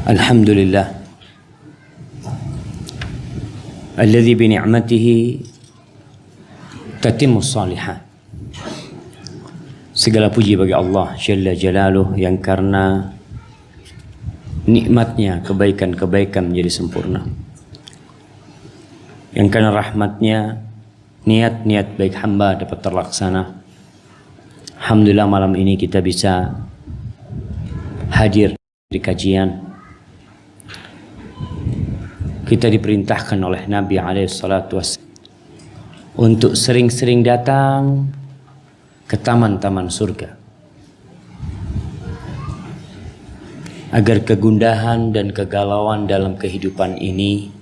Alhamdulillah alladzi bi ni'matihi tatimmu shalihat. Segala puji bagi Allah Jalla Jalaluh yang karena nikmatnya kebaikan-kebaikan menjadi sempurna, yang karena rahmatnya niat-niat baik hamba dapat terlaksana. Alhamdulillah malam ini kita bisa hadir di kajian. Kita diperintahkan oleh Nabi SAW untuk sering-sering datang ke taman-taman surga, agar kegundahan dan kegalauan dalam kehidupan ini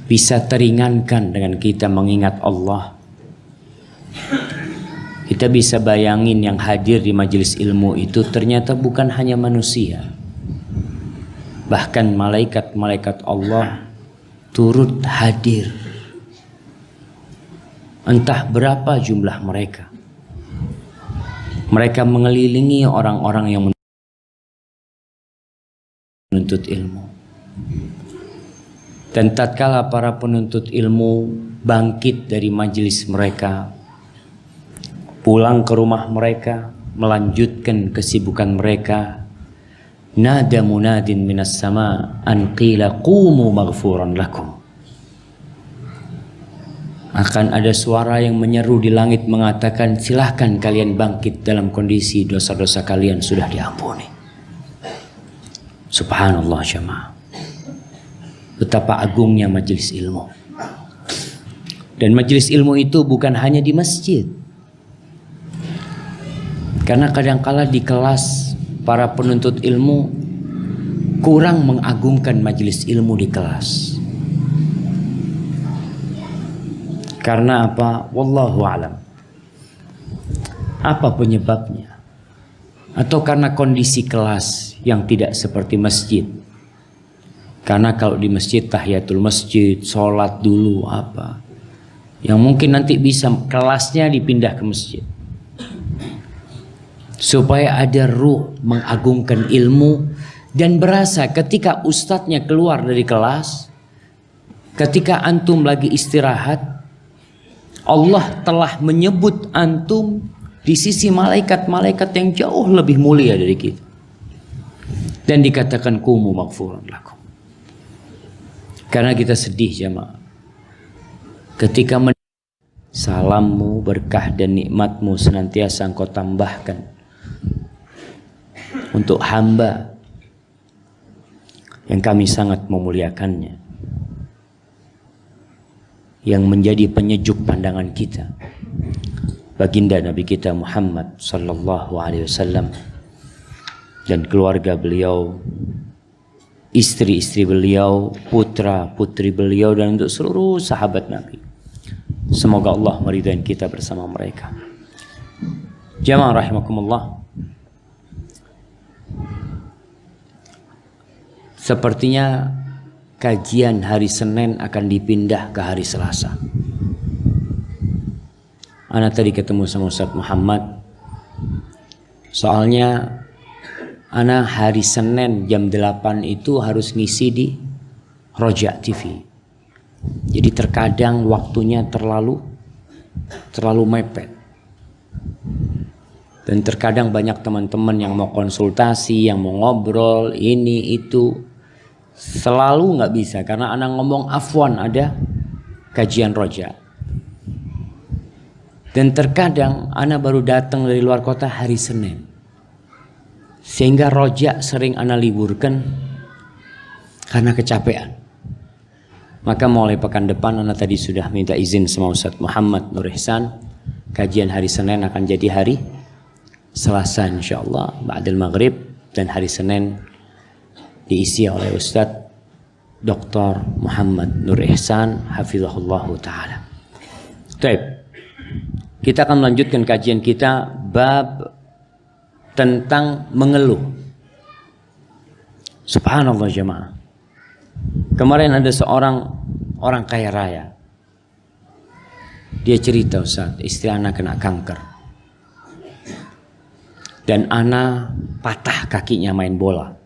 bisa teringankan dengan kita mengingat Allah. Kita bisa bayangin yang hadir di majelis ilmu itu ternyata bukan hanya manusia, bahkan malaikat-malaikat Allah turut hadir. Entah berapa jumlah mereka. Mereka mengelilingi orang-orang yang menuntut ilmu. Dan tatkala para penuntut ilmu bangkit dari majelis mereka, pulang ke rumah mereka, melanjutkan kesibukan mereka, nada munadin minas sama an qila qumu maghfuran lakum. Akan ada suara yang menyeru di langit mengatakan, silahkan kalian bangkit dalam kondisi dosa-dosa kalian sudah diampuni. Subhanallah jamaah. Betapa agungnya majelis ilmu. Dan majelis ilmu itu bukan hanya di masjid. Karena kadangkala di kelas para penuntut ilmu kurang mengagungkan majelis ilmu di kelas. Karena apa? Wallahu a'lam. Apa penyebabnya? Atau karena kondisi kelas yang tidak seperti masjid. Karena kalau di masjid tahiyatul masjid, sholat dulu apa, yang mungkin nanti bisa kelasnya dipindah ke masjid, supaya ada ruh mengagungkan ilmu. Dan berasa ketika ustadznya keluar dari kelas, ketika antum lagi istirahat, Allah telah menyebut antum di sisi malaikat-malaikat yang jauh lebih mulia dari kita. Dan dikatakan kumu maghfuran lakum. Karena kita sedih jamaah, ketika salammu, berkah dan nikmatmu senantiasa engkau tambahkan untuk hamba yang kami sangat memuliakannya, yang menjadi penyejuk pandangan kita, baginda Nabi kita Muhammad sallallahu alaihi wasallam dan keluarga beliau, istri-istri beliau, putra-putri beliau, dan untuk seluruh sahabat Nabi. Semoga Allah meridai kita bersama mereka. Jamaah rahimakumullah. Sepertinya kajian hari Senin akan dipindah ke hari Selasa. Ana tadi ketemu sama Ustaz Muhammad. Soalnya ana hari Senin jam 8 itu harus ngisi di Roja TV. Jadi terkadang waktunya terlalu mepet. Dan terkadang banyak teman-teman yang mau konsultasi, yang mau ngobrol, ini itu. Selalu nggak bisa karena ana ngomong afwan ada kajian Roja. Dan terkadang ana baru datang dari luar kota hari Senin, sehingga Roja sering ana liburkan karena kecapean. Maka mulai pekan depan ana tadi sudah minta izin sama Ustaz Muhammad Nur Ihsan, kajian hari Senin akan jadi hari Selasa insyaallah ba'dal maghrib, dan hari Senin diisi oleh Ustaz Dr. Muhammad Nur Ihsan hafizahullahu ta'ala. Baik, kita akan melanjutkan kajian kita bab tentang mengeluh. Subhanallah jemaah. Kemarin ada seorang orang kaya raya. Dia cerita, Ustaz, istri anak kena kanker. Dan anak patah kakinya main bola.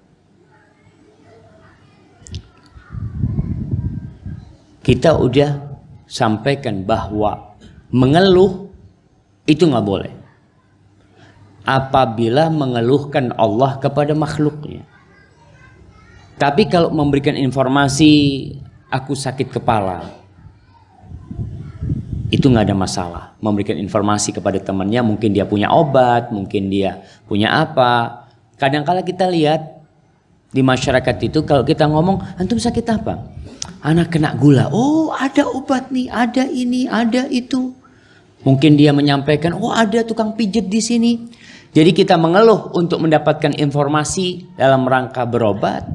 kita udah sampaikan bahwa mengeluh itu nggak boleh apabila mengeluhkan Allah kepada makhluknya. Tapi kalau memberikan informasi aku sakit kepala, itu nggak ada masalah. Memberikan informasi kepada temannya, mungkin dia punya obat, mungkin dia punya apa. Kadang-kala kita lihat di masyarakat itu kalau kita ngomong, antum sakit apa? Anak kena gula. Oh, ada obat nih, ada ini, ada itu. Mungkin dia menyampaikan, oh ada tukang pijet di sini. Jadi kita mengeluh untuk mendapatkan informasi dalam rangka berobat,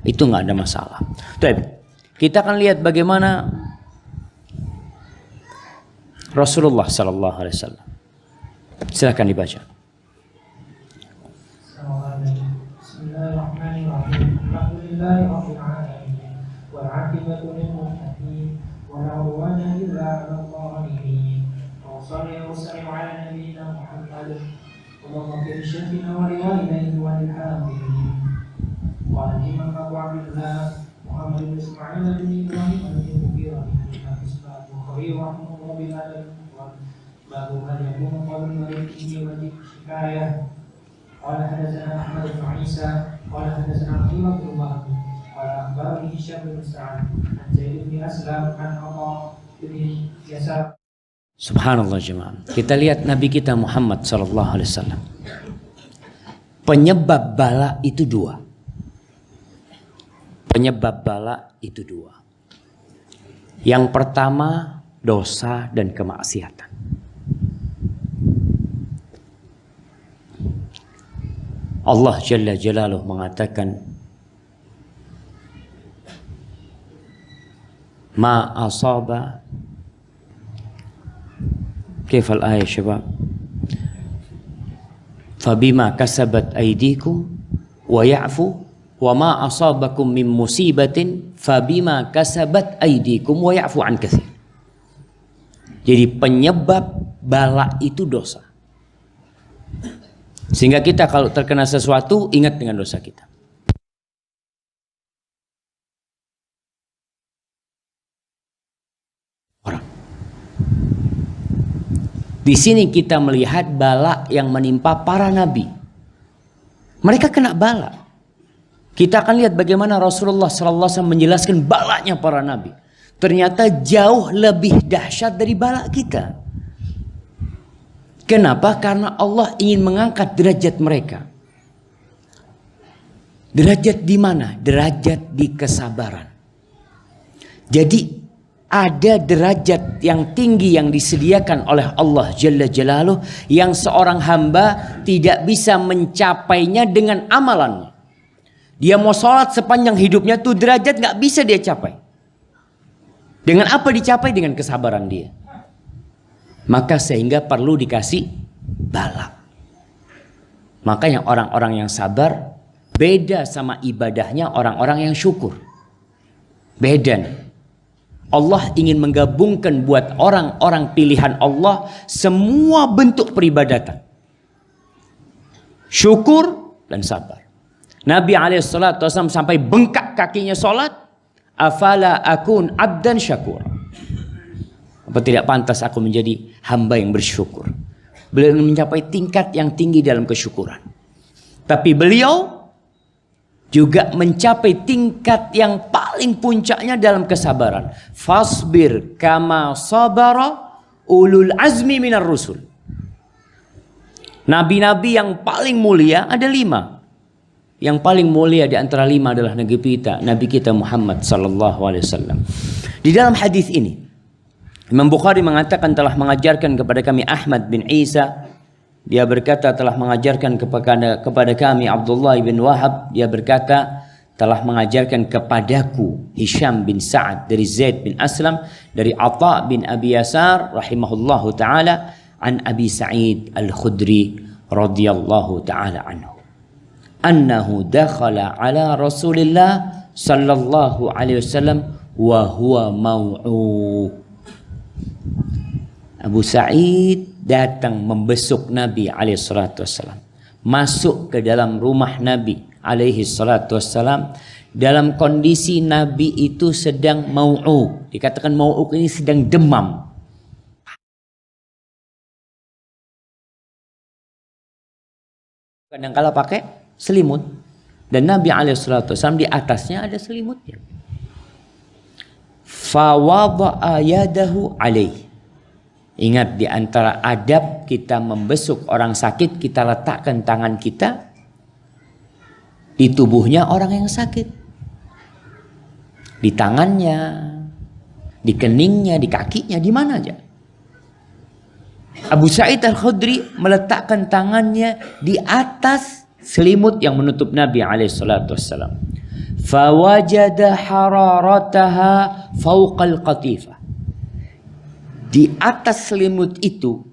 itu nggak ada masalah. Kita akan lihat bagaimana Rasulullah Sallallahu Alaihi Wasallam. Silakan dibaca. Bismillahirrahmanirrahim. Alhamdulillahirabbil alamin. Wal 'aqibatu lil muttaqin. Wa la 'udwana illa 'alal zalimin. Wa sallallahu wa sallim 'ala nabiyyina Muhammad wa ala syafiina wa liwalidayhi wa lil hamimin. Wa al-imam Abu Abdullah Muhammad bin Ismail bin Ibrahim al-Bukhari Bukhari rahimahullah bil adab wa babu hal yakunu qawlan wa yakunu wa hikayah. Qala hadatsana Ahmad bin Isa qala hadatsana Abdullah bin Wahab qala akhbarani Hisham bin Sa'ad an Zaid bin Aslam an Atha bin Yasar. Subhanallah jemaah. Kita lihat Nabi kita Muhammad sallallahu alaihi wasallam. Penyebab bala itu dua. Penyebab bala itu dua. Yang pertama dosa dan kemaksiatan. Allah Jalla Jalaluhu mengatakan, ma asaba. Kifal ayat syabab? Fabima kasabat aydikum wa ya'fu wa ma asabakum min musibatin fabima kasabat aydikum wa ya'fu an katsir. Jadi penyebab bala itu dosa. Sehingga kita kalau terkena sesuatu ingat dengan dosa kita. Orang. Di sini kita melihat bala yang menimpa para nabi. Mereka kena bala. Kita akan lihat bagaimana Rasulullah SAW menjelaskan balanya para nabi. Ternyata jauh lebih dahsyat dari bala kita. Kenapa? Karena Allah ingin mengangkat derajat mereka. Derajat di mana? Derajat di kesabaran. Jadi ada derajat yang tinggi yang disediakan oleh Allah Jalla Jalaluhu yang seorang hamba tidak bisa mencapainya dengan amalannya. Dia mau sholat sepanjang hidupnya tuh derajat gak bisa dia capai. Dengan apa dicapai? Dengan kesabaran dia. Maka sehingga perlu dikasih bala. Makanya orang-orang yang sabar beda sama ibadahnya orang-orang yang syukur. Beda nih. Allah ingin menggabungkan buat orang-orang pilihan Allah semua bentuk peribadatan. Syukur dan sabar. Nabi SAW sampai bengkak kakinya sholat. Afala akun abdan syakur. Apa tidak pantas aku menjadi hamba yang bersyukur. Beliau mencapai tingkat yang tinggi dalam kesyukuran. Tapi beliau juga mencapai tingkat yang paling puncaknya dalam kesabaran. Fasbir kama sabara ulul azmi minar rusul. Nabi-nabi yang paling mulia ada 5. Yang paling mulia di antara 5 adalah Nabi kita Muhammad sallallahu alaihi wasallam. Di dalam hadis ini Imam Bukhari mengatakan telah mengajarkan kepada kami Ahmad bin Isa. Dia berkata telah mengajarkan kepada kami Abdullah bin Wahab. Dia berkata telah mengajarkan kepadaku Hisham bin Sa'ad dari Zaid bin Aslam dari Atha bin Abi Yasar rahimahullahu taala an Abi Sa'id Al-Khudri radhiyallahu taala anhu. Annahu dakhala ala Rasulillah sallallahu alaihi wasallam wa huwa mau'u. Abu Sa'id datang membesuk Nabi alaihissalatu wassalam. Masuk ke dalam rumah Nabi alaihissalatu wassalam dalam kondisi Nabi itu sedang mau'uk. Dikatakan mau'uk ini sedang demam. Kadang-kala pakai selimut. Dan Nabi SAW di atasnya ada selimutnya. Fawada'a yadahu alaih. Ingat, di antara adab kita membesuk orang sakit, kita letakkan tangan kita di tubuhnya orang yang sakit. Di tangannya, di keningnya, di kakinya, di mana aja. Abu Sa'id Al-Khudri meletakkan tangannya di atas selimut yang menutup Nabi SAW. Fawajada hararataha fawqal qatifah. Di atas selimut itu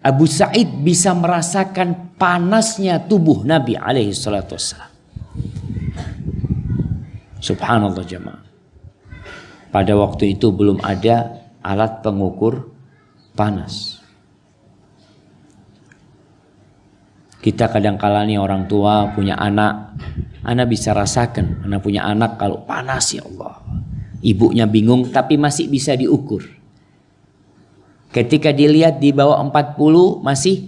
Abu Sa'id bisa merasakan panasnya tubuh Nabi SAW. Subhanallah jemaah. Pada waktu itu belum ada alat pengukur panas. Kita kadang-kala nih orang tua punya anak bisa rasakan, anak punya anak kalau panas ya Allah. Ibunya bingung tapi masih bisa diukur. Ketika dilihat di bawah 40 masih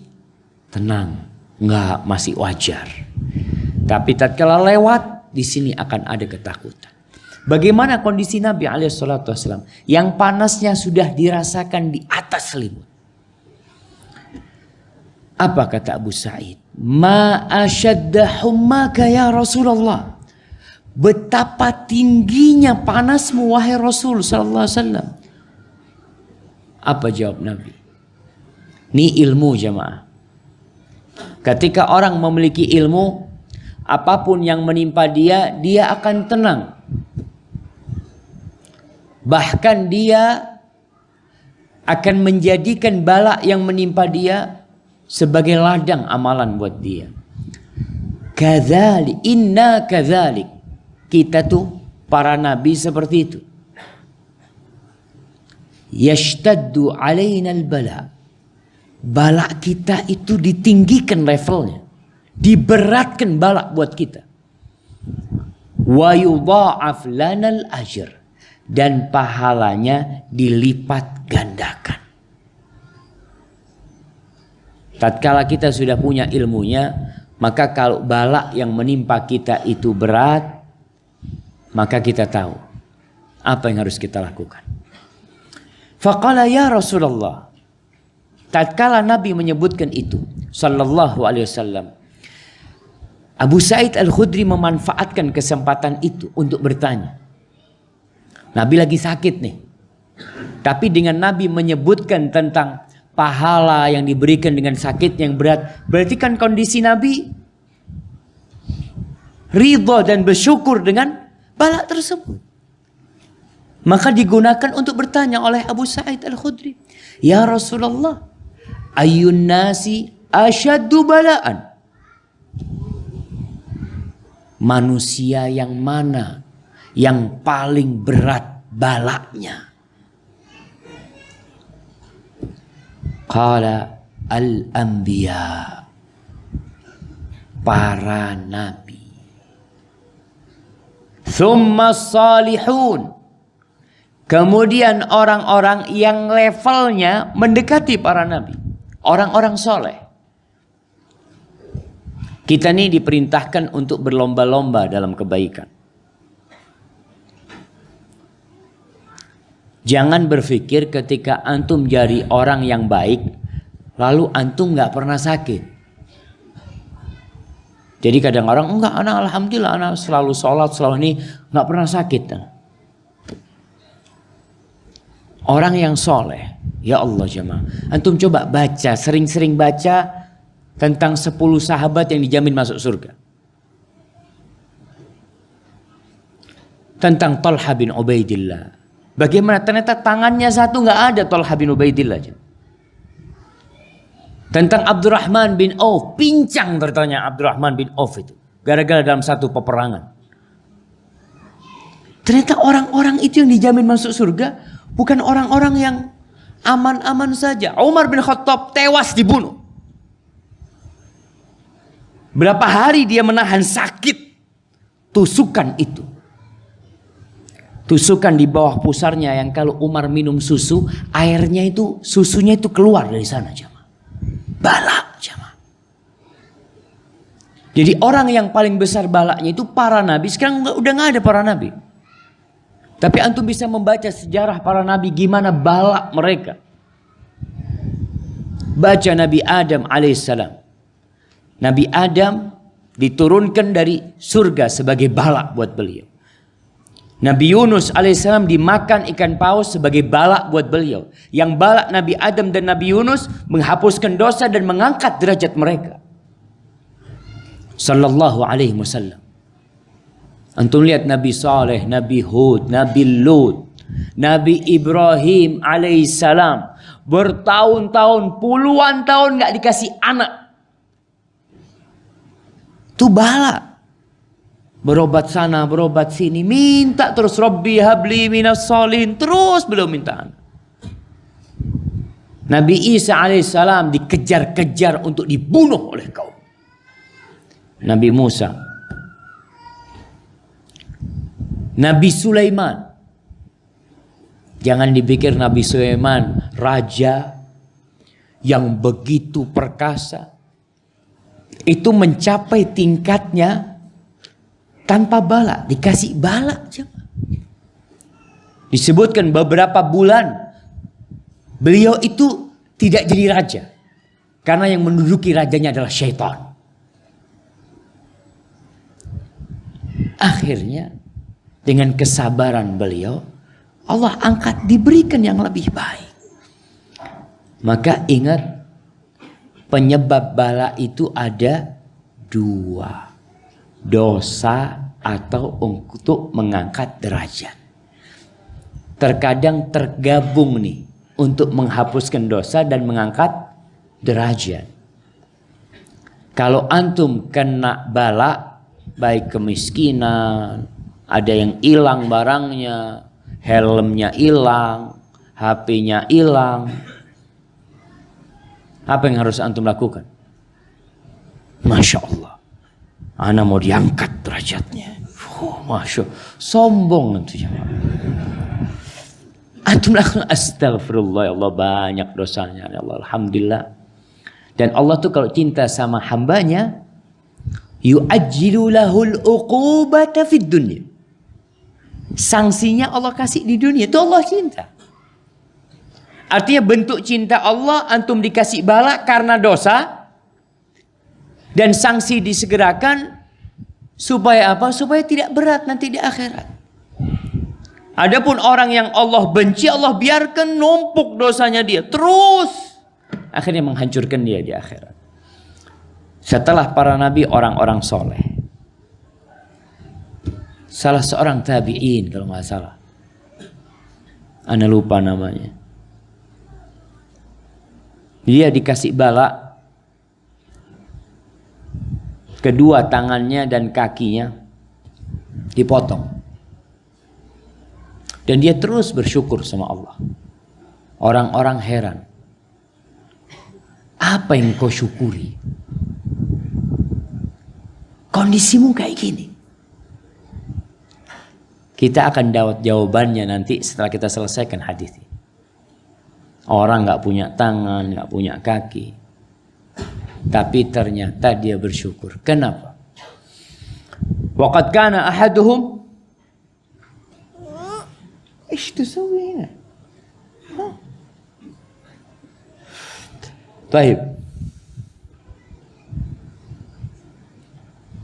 tenang, enggak, masih wajar. Tapi tatkala lewat di sini akan ada ketakutan. Bagaimana kondisi Nabi SAW yang panasnya sudah dirasakan di atas selimut? Apa kata Abu Sa'id? Ma ashadda hummaka ya Rasulullah. Betapa tingginya panasmu wahai Rasul sallallahu alaihi wasallam. Apa jawab Nabi? Ini ilmu jemaah. Ketika orang memiliki ilmu, apapun yang menimpa dia, dia akan tenang. Bahkan dia akan menjadikan bala yang menimpa dia sebagai ladang amalan buat dia. Kadzalik, inna kadzalik. Kita tuh para nabi seperti itu. Yashtaddu alaina al-bala. Bala kita itu ditinggikan levelnya. Diberatkan bala buat kita. Wa yudha'af lana al-ajr. Dan pahalanya dilipat gandakan. Tatkala kita sudah punya ilmunya, maka kalau bala yang menimpa kita itu berat, maka kita tahu apa yang harus kita lakukan. Faqala ya Rasulullah. Tatkala Nabi menyebutkan itu sallallahu alaihi wasallam, Abu Sa'id Al-Khudri memanfaatkan kesempatan itu untuk bertanya. Nabi lagi sakit nih. Tapi dengan Nabi menyebutkan tentang pahala yang diberikan dengan sakit yang berat, berarti kan kondisi Nabi ridha dan bersyukur dengan bala tersebut. Maka digunakan untuk bertanya oleh Abu Sa'id Al-Khudri. Ya Rasulullah, ayyun nasi asyaddu bala'an. Manusia yang mana yang paling berat balanya? Qala al-anbiya. Para nabi. Thumma salihun. Kemudian orang-orang yang levelnya mendekati para nabi. Orang-orang soleh. Kita nih diperintahkan untuk berlomba-lomba dalam kebaikan. Jangan berpikir ketika antum jadi orang yang baik, lalu antum gak pernah sakit. Jadi kadang orang, enggak, anak alhamdulillah, anak selalu sholat, selalu ini, gak pernah sakit. Orang yang soleh, ya Allah jemaah, antum coba baca, sering-sering baca tentang 10 sahabat yang dijamin masuk surga. Tentang Talha bin Ubaidillah. Bagaimana ternyata tangannya satu nggak ada Talha bin Ubaidillah. Tentang Abdurrahman bin Auf, pincang ternyata Abdurrahman bin Auf itu. Gara-gara dalam satu peperangan. Ternyata orang-orang itu yang dijamin masuk surga bukan orang-orang yang aman-aman saja. Umar bin Khattab tewas dibunuh. Berapa hari dia menahan sakit tusukan itu. tusukan di bawah pusarnya yang kalau Umar minum susu, airnya itu, susunya itu keluar dari sana jamaah. Balak jamaah. Jadi orang yang paling besar balaknya itu para nabi. Sekarang udah nggak ada para nabi. Tapi antum bisa membaca sejarah para nabi gimana balak mereka. Baca Nabi Adam alaihissalam. Nabi Adam diturunkan dari surga sebagai balak buat beliau. Nabi Yunus alaihissalam dimakan ikan paus sebagai balak buat beliau. Yang balak Nabi Adam dan Nabi Yunus menghapuskan dosa dan mengangkat derajat mereka. Sallallahu alaihi wasallam. Antum lihat Nabi Saleh, Nabi Hud, Nabi Lut, Nabi Ibrahim alaihissalam. Bertahun-tahun, puluhan tahun gak dikasih anak. Itu balak. Berobat sana, berobat sini, minta terus Rabbi habli minas solihin, terus belum minta anak. Nabi Isa alaihissalam dikejar-kejar untuk dibunuh oleh kaum. Nabi Musa, Nabi Sulaiman. Jangan dipikir Nabi Sulaiman raja yang begitu perkasa. Itu mencapai tingkatnya tanpa balak, dikasih balak. Disebutkan beberapa bulan beliau itu tidak jadi raja. Karena yang menduduki rajanya adalah syaitan. Akhirnya dengan kesabaran beliau, Allah angkat, diberikan yang lebih baik. Maka ingat, penyebab bala itu ada dua. Dosa atau untuk mengangkat derajat. Terkadang tergabung nih untuk menghapuskan dosa dan mengangkat derajat. Kalau antum kena bala, baik kemiskinan, ada yang hilang barangnya, helmnya hilang, HP-nya hilang. Apa yang harus antum lakukan? Masya Allah, ana mau diangkat derajatnya. Masya Allah, sombong nanti. Antum lakukan astagfirullah, ya Allah banyak dosanya, ya Allah, alhamdulillah. Dan Allah tuh kalau cinta sama hambanya, yu'ajjilu lahul uqubata fid dunya. Sanksinya Allah kasih di dunia, itu Allah cinta. Artinya bentuk cinta Allah, antum dikasih bala karena dosa, dan sanksi disegerakan supaya apa? Supaya tidak berat nanti di akhirat. Adapun orang yang Allah benci, Allah biarkan numpuk dosanya dia terus, akhirnya menghancurkan dia di akhirat. Setelah para nabi, orang-orang soleh. Salah seorang tabi'in kalau nggak salah, ana lupa namanya. Dia dikasih bala, kedua tangannya dan kakinya dipotong. Dan dia terus bersyukur sama Allah. Orang-orang heran. Apa yang kau syukuri? Kondisimu kayak gini. Kita akan dapat jawabannya nanti setelah kita selesaikan hadis ini. Orang nggak punya tangan, nggak punya kaki, tapi ternyata dia bersyukur. Kenapa? Waqad kana ahaduhum. إيش تسوي هنا؟ طيب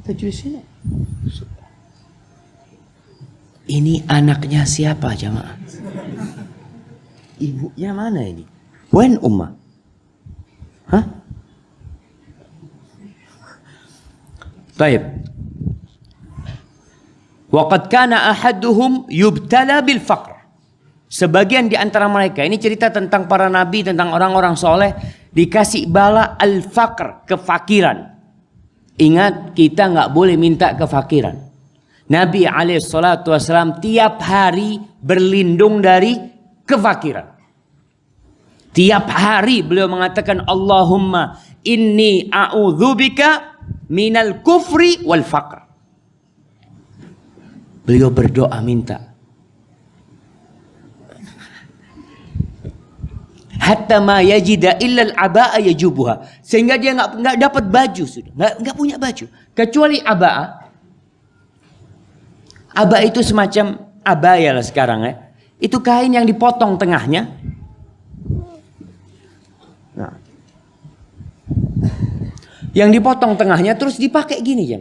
تجلس هنا. Ini anaknya siapa jamaah? Ibunya mana ini? Wen Umma? Hah? Baik. Waqad kana ahaduhum yubtala bil faqr. Sebagian di antara mereka, ini cerita tentang para nabi, tentang orang-orang soleh, dikasih bala al-faqr, kefakiran. Ingat, kita nggak boleh minta kefakiran. Nabi SAW tiap hari berlindung dari kefakiran. Tiap hari beliau mengatakan, Allahumma inni a'udzubika minal kufri wal faqr. Beliau berdoa minta, hatta ma yajida illa al-aba'a yajubuha, sehingga dia nggak dapat baju, sudah nggak punya baju kecuali aba'a. Aba itu semacam abaya lah sekarang ya. Itu kain yang dipotong tengahnya. Nah, yang dipotong tengahnya terus dipakai gini ya.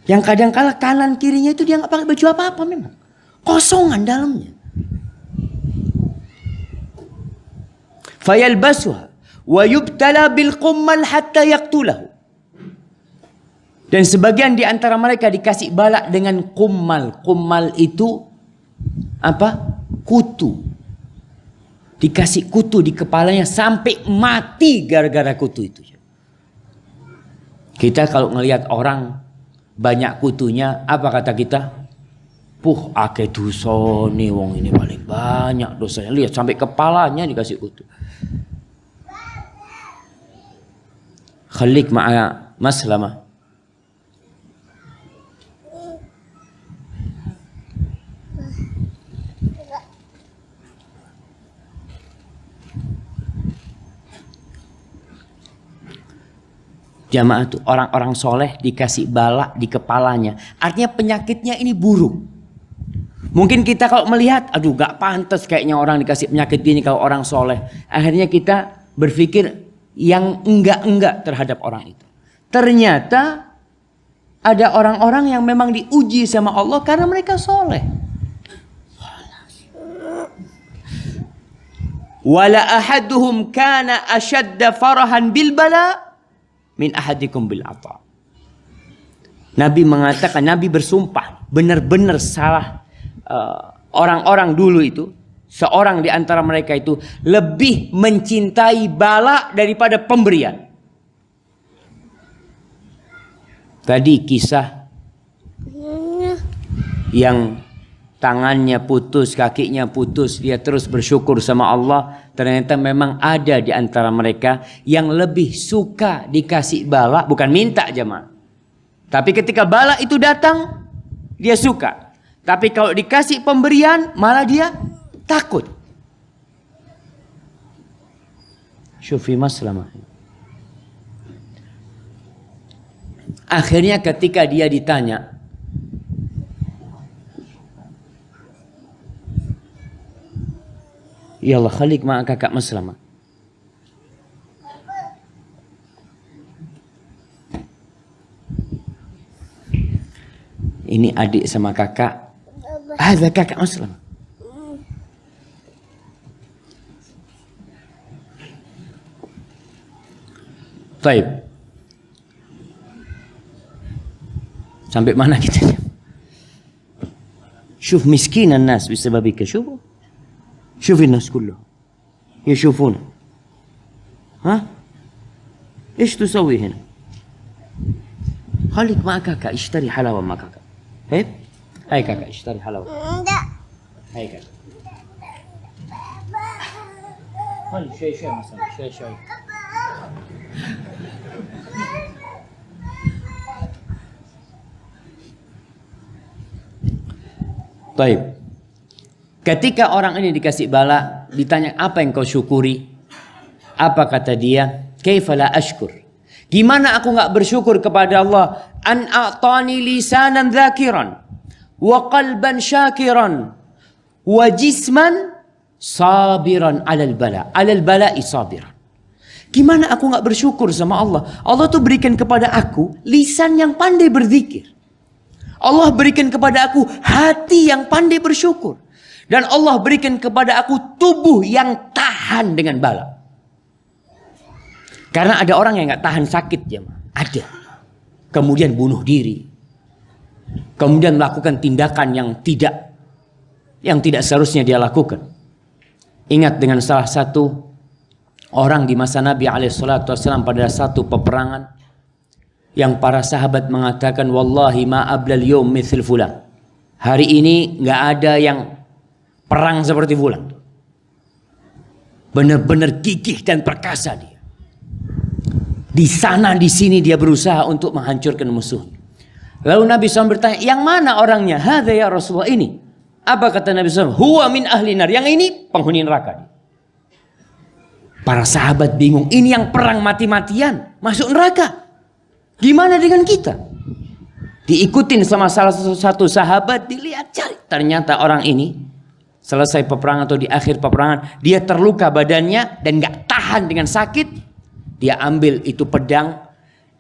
Yang kadang-kala kanan kirinya itu dia nggak pakai baju apa-apa memang. Kosongan dalamnya. Fayalbasuha wa yubtala bil qummal hatta yaqtulahu. Dan sebagian di antara mereka dikasih balak dengan kummal. Kummal itu apa? Kutu. Dikasih kutu di kepalanya sampai mati gara-gara kutu itu. Kita kalau ngelihat orang banyak kutunya, apa kata kita? Puh, ake dosa nih wong ini paling banyak dosanya. Lihat sampai kepalanya dikasih kutu. Khalik ma'a maslamah. Jamaah itu orang-orang soleh dikasih balak di kepalanya. Artinya penyakitnya ini buruk. Mungkin kita kalau melihat, aduh gak pantas kayaknya orang dikasih penyakit gini kalau orang soleh. Akhirnya kita berpikir yang enggak-enggak terhadap orang itu. Ternyata ada orang-orang yang memang diuji sama Allah karena mereka soleh. Wala ahaduhum kana ashadda farahan bil bala min ahadikum bil ata. Nabi mengatakan, Nabi bersumpah, benar-benar salah orang-orang dulu itu, seorang di antara mereka itu lebih mencintai bala daripada pemberian. Tadi kisah yang tangannya putus, kakinya putus, dia terus bersyukur sama Allah. Ternyata memang ada di antara mereka yang lebih suka dikasih bala, bukan minta jemaah. Tapi ketika bala itu datang, dia suka. Tapi kalau dikasih pemberian, malah dia takut. Syufi maslamah. Akhirnya ketika dia ditanya, ya Allah, khalik ma'a kakak maslamah. Ini adik sama kakak. Ada kakak maslamah. Baik. Sampai mana kita? Syuf miskin an-nas bisababika. شوف الناس كلهم يشوفون. ها ايش تسوي هنا؟ خليك مع كاكا اشتري حلاوه مع كاكا. هيك هاي كاكا اشتري حلاوه. هاي كاكا خلي شوي مثلا شوي. طيب. Ketika orang ini dikasih bala, ditanya apa yang kau syukuri? Apa kata dia? Kaifa la ashkur? Gimana aku enggak bersyukur kepada Allah? An a'tani lisanan dzakiran wa qalban syakiran wa jisman sabiran 'alal bala. 'Alal bala'i sabiran. Gimana aku enggak bersyukur sama Allah? Allah tuh berikan kepada aku lisan yang pandai berzikir. Allah berikan kepada aku hati yang pandai bersyukur. Dan Allah berikan kepada aku tubuh yang tahan dengan bala. Karena ada orang yang gak tahan sakit ya, ada. Kemudian bunuh diri. Kemudian melakukan tindakan yang tidak seharusnya dia lakukan. Ingat dengan salah satu orang di masa Nabi SAW pada satu peperangan, yang para sahabat mengatakan, wallahi ma ablal yawm mithl fulan. Hari ini gak ada yang perang seperti fulan. Benar-benar gigih dan perkasa dia. Di sana di sini dia berusaha untuk menghancurkan musuh. Lalu Nabi SAW bertanya, yang mana orangnya? Hadza ya Rasulullah, ini. Apa kata Nabi SAW? Huwa min ahli nar. Yang ini penghuni neraka. Para sahabat bingung, ini yang perang mati-matian masuk neraka. Gimana dengan kita? Diikutin sama salah satu sahabat, dilihat cari. Ternyata orang ini selesai peperangan atau di akhir peperangan, dia terluka badannya dan gak tahan dengan sakit. Dia ambil itu pedang,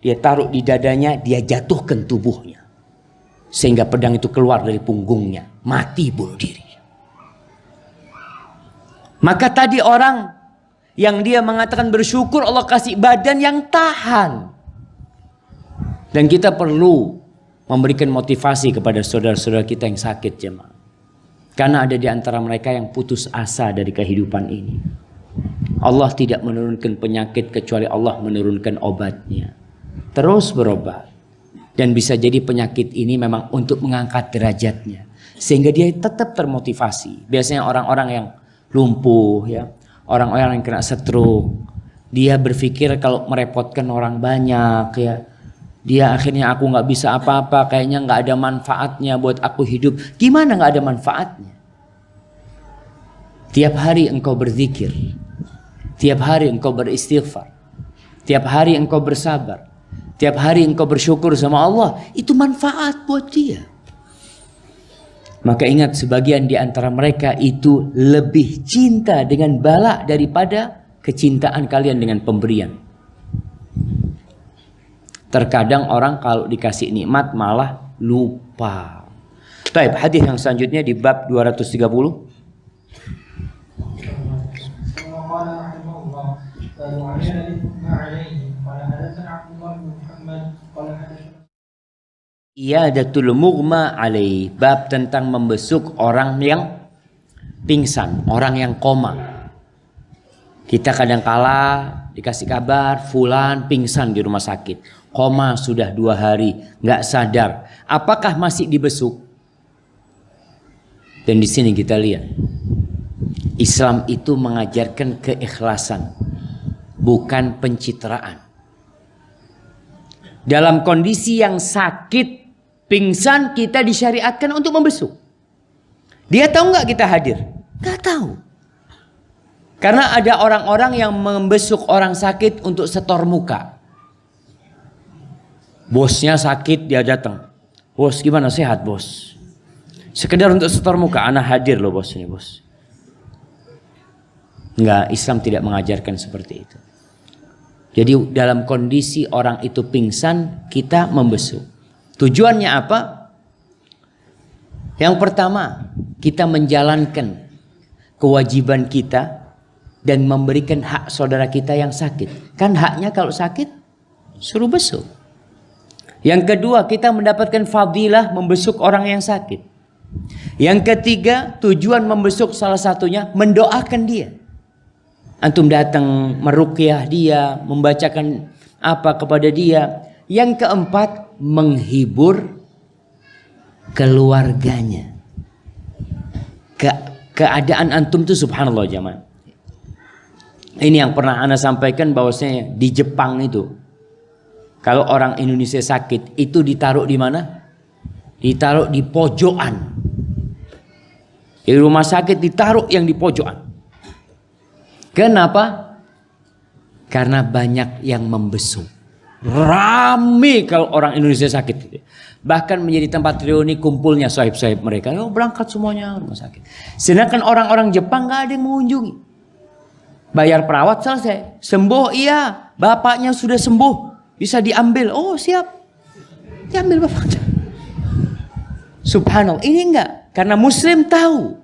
dia taruh di dadanya, dia jatuhkan tubuhnya. Sehingga pedang itu keluar dari punggungnya. Mati bunuh diri. Maka tadi orang yang dia mengatakan bersyukur Allah kasih badan yang tahan. Dan kita perlu memberikan motivasi kepada saudara-saudara kita yang sakit, jemaah. Karena ada di antara mereka yang putus asa dari kehidupan ini. Allah tidak menurunkan penyakit kecuali Allah menurunkan obatnya. Terus berobat. Dan bisa jadi penyakit ini memang untuk mengangkat derajatnya. Sehingga dia tetap termotivasi. Biasanya orang-orang yang lumpuh, ya, orang-orang yang kena stroke, dia berpikir kalau merepotkan orang banyak, ya, dia akhirnya aku nggak bisa apa-apa, kayaknya nggak ada manfaatnya buat aku hidup. Gimana nggak ada manfaatnya? Tiap hari engkau berzikir, tiap hari engkau beristighfar, tiap hari engkau bersabar, tiap hari engkau bersyukur sama Allah, itu manfaat buat dia. Maka ingat, sebagian di antara mereka itu lebih cinta dengan bala daripada kecintaan kalian dengan pemberian. Terkadang orang kalau dikasih nikmat malah lupa. Baik, hadis yang selanjutnya di bab 230. Iyadatul mughma alaih, bab tentang membesuk orang yang pingsan, orang yang koma. Kita kadang kala dikasih kabar fulan pingsan di rumah sakit, koma sudah 2 hari, nggak sadar. Apakah masih dibesuk? Dan di sini kita lihat, Islam itu mengajarkan keikhlasan, bukan pencitraan. Dalam kondisi yang sakit, pingsan, kita disyariatkan untuk membesuk. Dia tahu nggak kita hadir? Nggak tahu. Karena ada orang-orang yang membesuk orang sakit untuk setor muka. Bosnya sakit, dia datang. Bos, gimana, sehat bos? Sekedar untuk setor muka, anak hadir loh bos ini bos. Enggak, Islam tidak mengajarkan seperti itu. Jadi dalam kondisi orang itu pingsan, kita membesuk. Tujuannya apa? Yang pertama, kita menjalankan kewajiban kita dan memberikan hak saudara kita yang sakit. Kan haknya kalau sakit, suruh besuk. Yang kedua, kita mendapatkan fadilah membesuk orang yang sakit. Yang ketiga, tujuan membesuk salah satunya mendoakan dia. Antum datang meruqyah dia, membacakan apa kepada dia. Yang keempat, menghibur keluarganya. Keadaan antum itu subhanallah jemaah. Ini yang pernah ana sampaikan bahwasanya di Jepang itu, kalau orang Indonesia sakit itu ditaruh di mana? Ditaruh di pojokan. Di rumah sakit ditaruh yang di pojokan. Kenapa? Karena banyak yang membesuk. Rame kalau orang Indonesia sakit. Bahkan menjadi tempat reuni kumpulnya sahib-sahib mereka. Oh, berangkat semuanya rumah sakit. Sedangkan orang-orang Jepang gak ada yang mengunjungi. Bayar perawat selesai. Sembuh, iya. Bapaknya sudah sembuh. Bisa diambil. Oh, siap. Diambil bapaknya. Subhanallah. Ini enggak. Karena Muslim tahu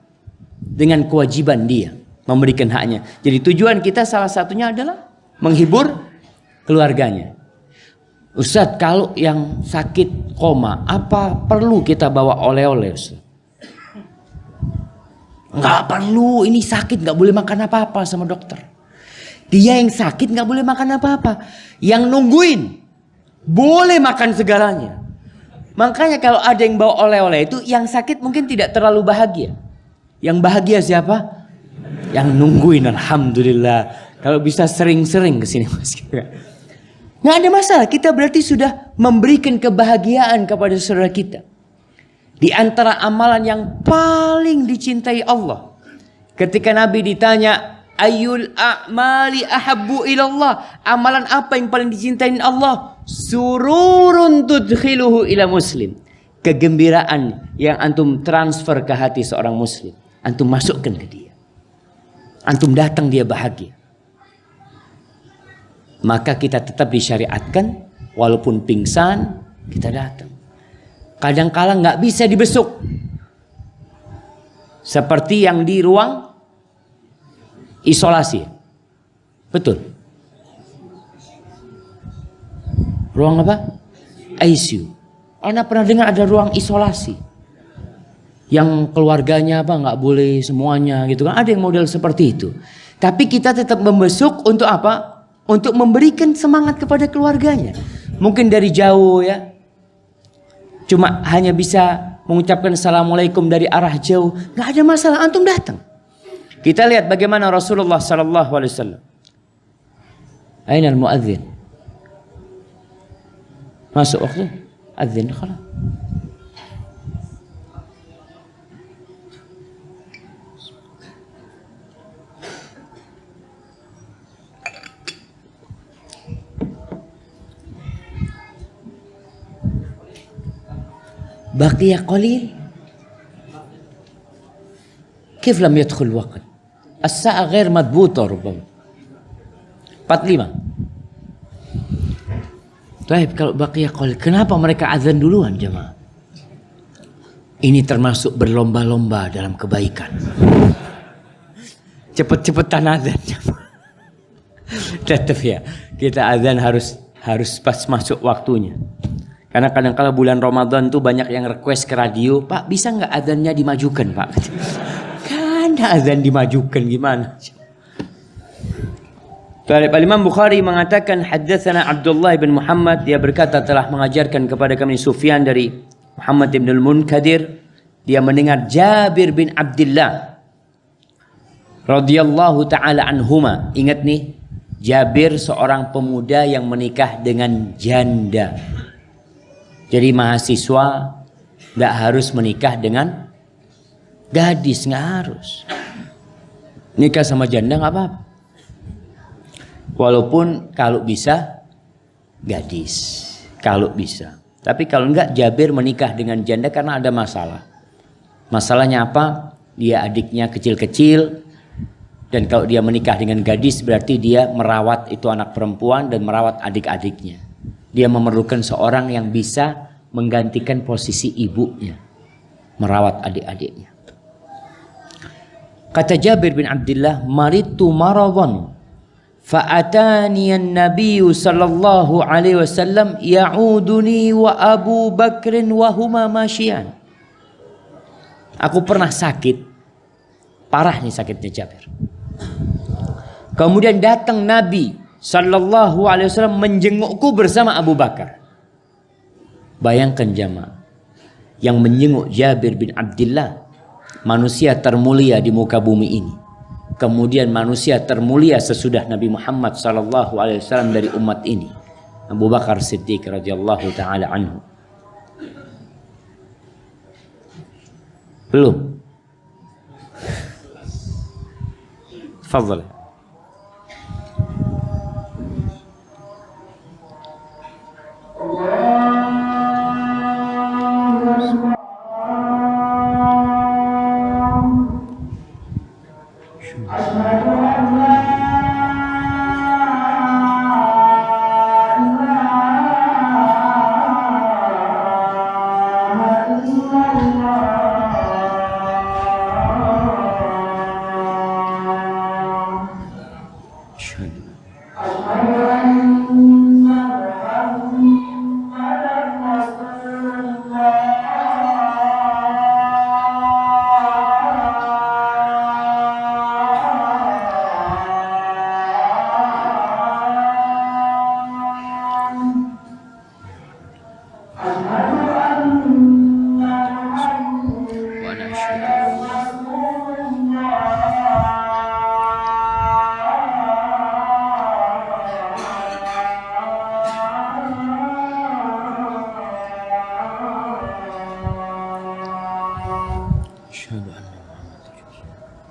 dengan kewajiban dia memberikan haknya. Jadi tujuan kita salah satunya adalah menghibur keluarganya. Ustadz, kalau yang sakit koma, apa perlu kita bawa oleh-oleh, Ustadz? Nggak perlu, ini sakit nggak boleh makan apa-apa sama dokter. Dia yang sakit nggak boleh makan apa-apa. Yang nungguin boleh makan segalanya. Makanya kalau ada yang bawa oleh-oleh itu, yang sakit mungkin tidak terlalu bahagia. Yang bahagia siapa? Yang nungguin, alhamdulillah. Kalau bisa sering-sering kesini mas. Nggak ada masalah. Kita berarti sudah memberikan kebahagiaan kepada saudara kita. Di antara amalan yang paling dicintai Allah. Ketika Nabi ditanya, Ayyul a'mali ahabbu ilallah. Amalan apa yang paling dicintai Allah? Sururun tudkhiluhu ila muslim. Kegembiraan yang antum transfer ke hati seorang muslim. Antum masukkan ke dia. Antum datang dia bahagia. Maka kita tetap disyariatkan, walaupun pingsan kita datang. Kadang-kala nggak bisa dibesuk, seperti yang di ruang isolasi. Betul. Ruang apa? ICU. Anda pernah dengar ada ruang isolasi yang keluarganya apa nggak boleh semuanya gitu kan? Ada yang model seperti itu. Tapi kita tetap membesuk untuk apa? Untuk memberikan semangat kepada keluarganya. Mungkin dari jauh ya. Cuma hanya bisa mengucapkan assalamualaikum dari arah jauh. Nggak ada masalah, antum datang. Kita lihat bagaimana Rasulullah sallallahu alaihi wasallam. Aina al-muadzin? Masuk waktu adzin khalas. Baqiya qalil. كيف لم يدخل الوقت؟ الساعة غير مضبوطة ربما 45. Baik, kalau baqiyah qalil, kenapa mereka azan duluan jemaah? Ini termasuk berlomba-lomba dalam kebaikan. Cepet-cepetan azan. Tetap ya, kita azan harus pas masuk waktunya. Karena kadang-kala bulan Ramadan tuh banyak yang request ke radio, Pak bisa nggak azannya dimajukan Pak? Karena azan dimajukan gimana? Al-Imam Bukhari mengatakan haddatsana Abdullah bin Muhammad, dia berkata telah mengajarkan kepada kami Sufyan dari Muhammad bin Al-Munkadir, dia mendengar Jabir bin Abdullah radhiyallahu taala anhuma. Ingat nih, Jabir seorang pemuda yang menikah dengan janda. Jadi mahasiswa nggak harus menikah dengan gadis, nggak harus. Nikah sama janda nggak apa-apa. Walaupun kalau bisa gadis, kalau bisa. Tapi kalau enggak, Jabir menikah dengan janda karena ada masalah. Masalahnya apa? Dia adiknya kecil-kecil, dan kalau dia menikah dengan gadis berarti dia merawat itu anak perempuan dan merawat adik-adiknya. Dia memerlukan seorang yang bisa menggantikan posisi ibunya, merawat adik-adiknya. Kata Jabir bin Abdullah, maritu maradhan fa'atani an-nabiy sallallahu alaihi wasallam ya'uduni wa Abu Bakr wa huma masyian. Aku pernah sakit, parah nih sakitnya Jabir. Kemudian datang Nabi sallallahu alaihi wasallam menjengukku bersama Abu Bakar. Bayangkan jamaah, yang menjenguk Jabir bin Abdullah, manusia termulia di muka bumi ini. Kemudian manusia termulia sesudah Nabi Muhammad sallallahu alaihi wasallam dari umat ini, Abu Bakar Siddiq radhiyallahu taala anhu. Belum. Fadhal.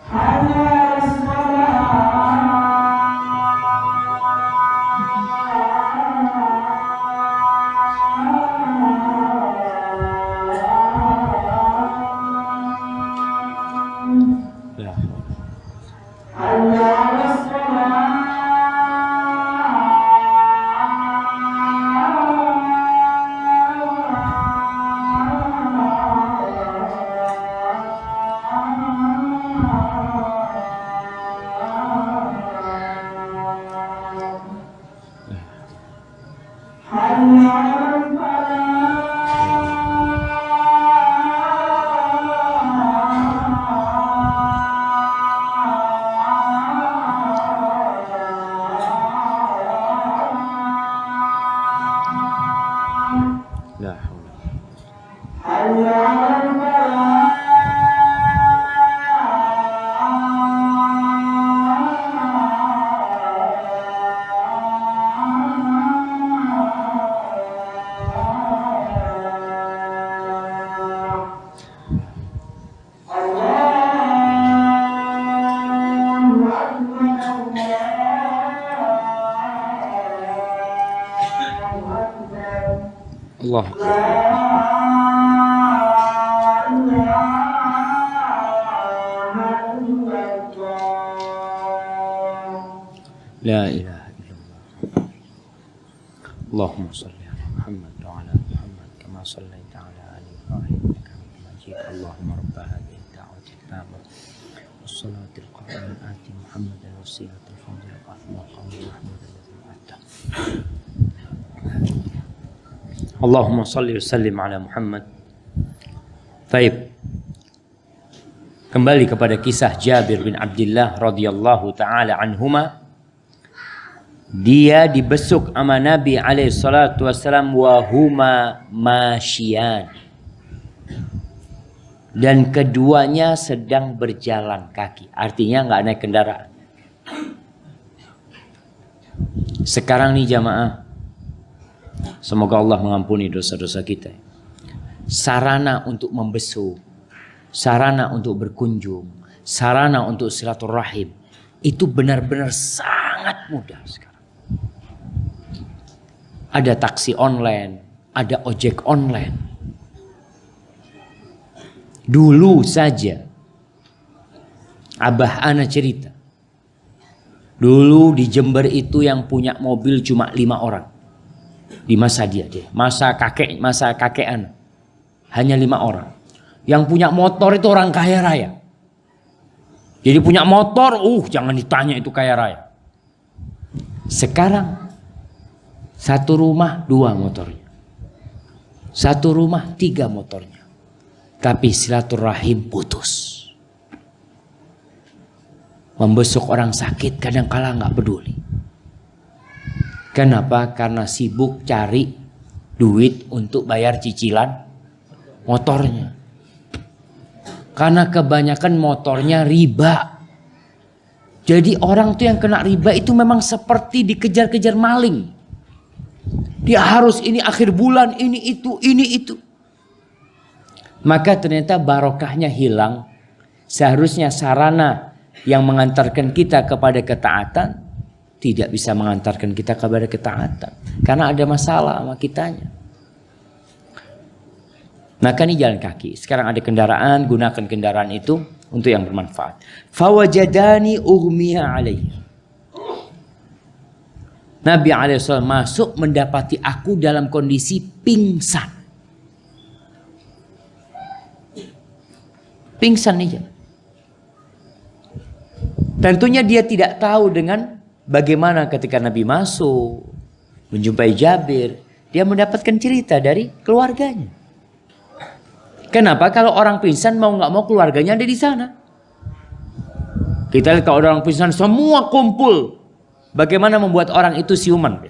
على الصلاة Allah. La ilaha illallah. Allahumma salli ala Muhammad wa ala Muhammad kama sallaita ala ali Ibrahim innaka Hamidum Majid. Allahumma rabb hadhihi ad-da'wati at-tammah was-salati al-qa'imah ati Muhammadan wasilatal fadilah wa maqamin mahmud alladhi wa'ata. Allahumma salli wa sallim ala Muhammad. Baik. Kembali kepada kisah Jabir bin Abdullah radhiyallahu taala anhuma. Dia dibesuk sama Nabi alaihi salatu wassalam wa huma masyian. Dan keduanya sedang berjalan kaki. Artinya nggak naik kendaraan. Sekarang nih jamaah, semoga Allah mengampuni dosa-dosa kita. Sarana untuk membesuk, sarana untuk berkunjung, sarana untuk silaturahim, itu benar-benar sangat mudah sekarang. Ada taksi online, ada ojek online. Dulu saja, Abah Ana cerita, dulu di Jember itu yang punya mobil cuma 5 orang. Di masa dia, masa kakek Ana, hanya 5 orang. Yang punya motor itu orang kaya raya. Jadi punya motor, jangan ditanya itu kaya raya. Sekarang satu rumah 2 motornya, satu rumah 3 motornya, tapi silaturahim putus. Membesuk orang sakit kadang-kala nggak peduli. Kenapa? Karena sibuk cari duit untuk bayar cicilan motornya. Karena kebanyakan motornya riba. Jadi orang tuh yang kena riba itu memang seperti dikejar-kejar maling. Dia harus ini akhir bulan, ini itu. Maka ternyata barokahnya hilang. Seharusnya sarana yang mengantarkan kita kepada ketaatan tidak bisa mengantarkan kita kepada ketaatan. Karena ada masalah sama kitanya. Maka ini jalan kaki. Sekarang ada kendaraan, gunakan kendaraan itu untuk yang bermanfaat. Fawajadani ughmiya alaihi. Nabi SAW masuk mendapati aku dalam kondisi pingsan. Pingsan nih. Tentunya dia tidak tahu dengan bagaimana ketika Nabi masuk menjumpai Jabir. Dia mendapatkan cerita dari keluarganya. Kenapa? Kalau orang pingsan mau nggak mau keluarganya ada di sana. Kita lihat kalau orang pingsan semua kumpul. Bagaimana membuat orang itu siuman?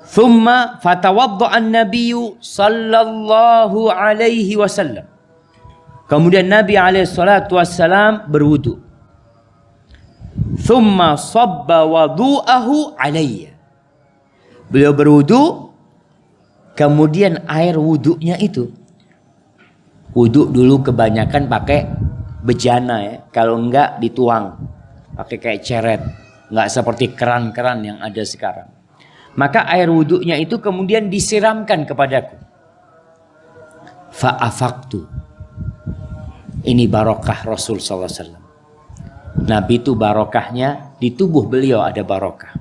Thumma fatawadda'an nabiyyu sallallahu alaihi wasallam. Kemudian Nabi alaihi salatu wassalam berwudu. Thumma sabba wudu'ahu alayya. Beliau berwudu, kemudian air wudunya itu. Wudu dulu kebanyakan pakai bejana ya, kalau enggak dituang. Pakai kayak ceret, nggak seperti keran-keran yang ada sekarang. Maka air wudhunya itu kemudian disiramkan kepadaku. Fa'afaktu. Ini barokah Rasul SAW. Nabi itu barokahnya di tubuh beliau ada barokah.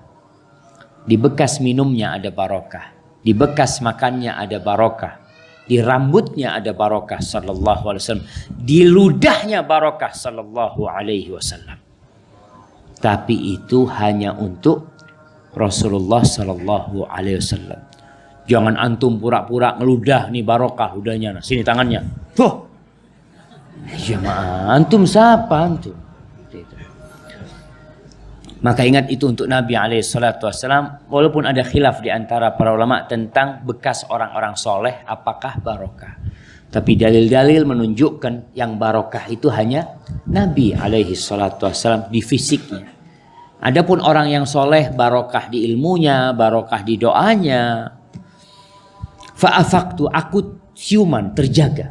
Di bekas minumnya ada barokah. Di bekas makannya ada barokah. Di rambutnya ada barokah sallallahu alaihi wasallam. Di ludahnya barokah sallallahu alaihi wasallam. Tapi itu hanya untuk Rasulullah Sallallahu Alaihi Wasallam. Jangan antum pura-pura ngeludah nih barokah udahnya. Nah, sini tangannya. Tuh. Jemaah, antum siapa antum? Maka ingat itu untuk Nabi Alaihi Wasallam. Walaupun ada khilaf di antara para ulama tentang bekas orang-orang soleh apakah barokah. Tapi dalil-dalil menunjukkan yang barokah itu hanya Nabi alaihi salatu wassalam di fisiknya. Adapun orang yang soleh barokah di ilmunya, barokah di doanya. Fa'afaktu, aku siuman, terjaga.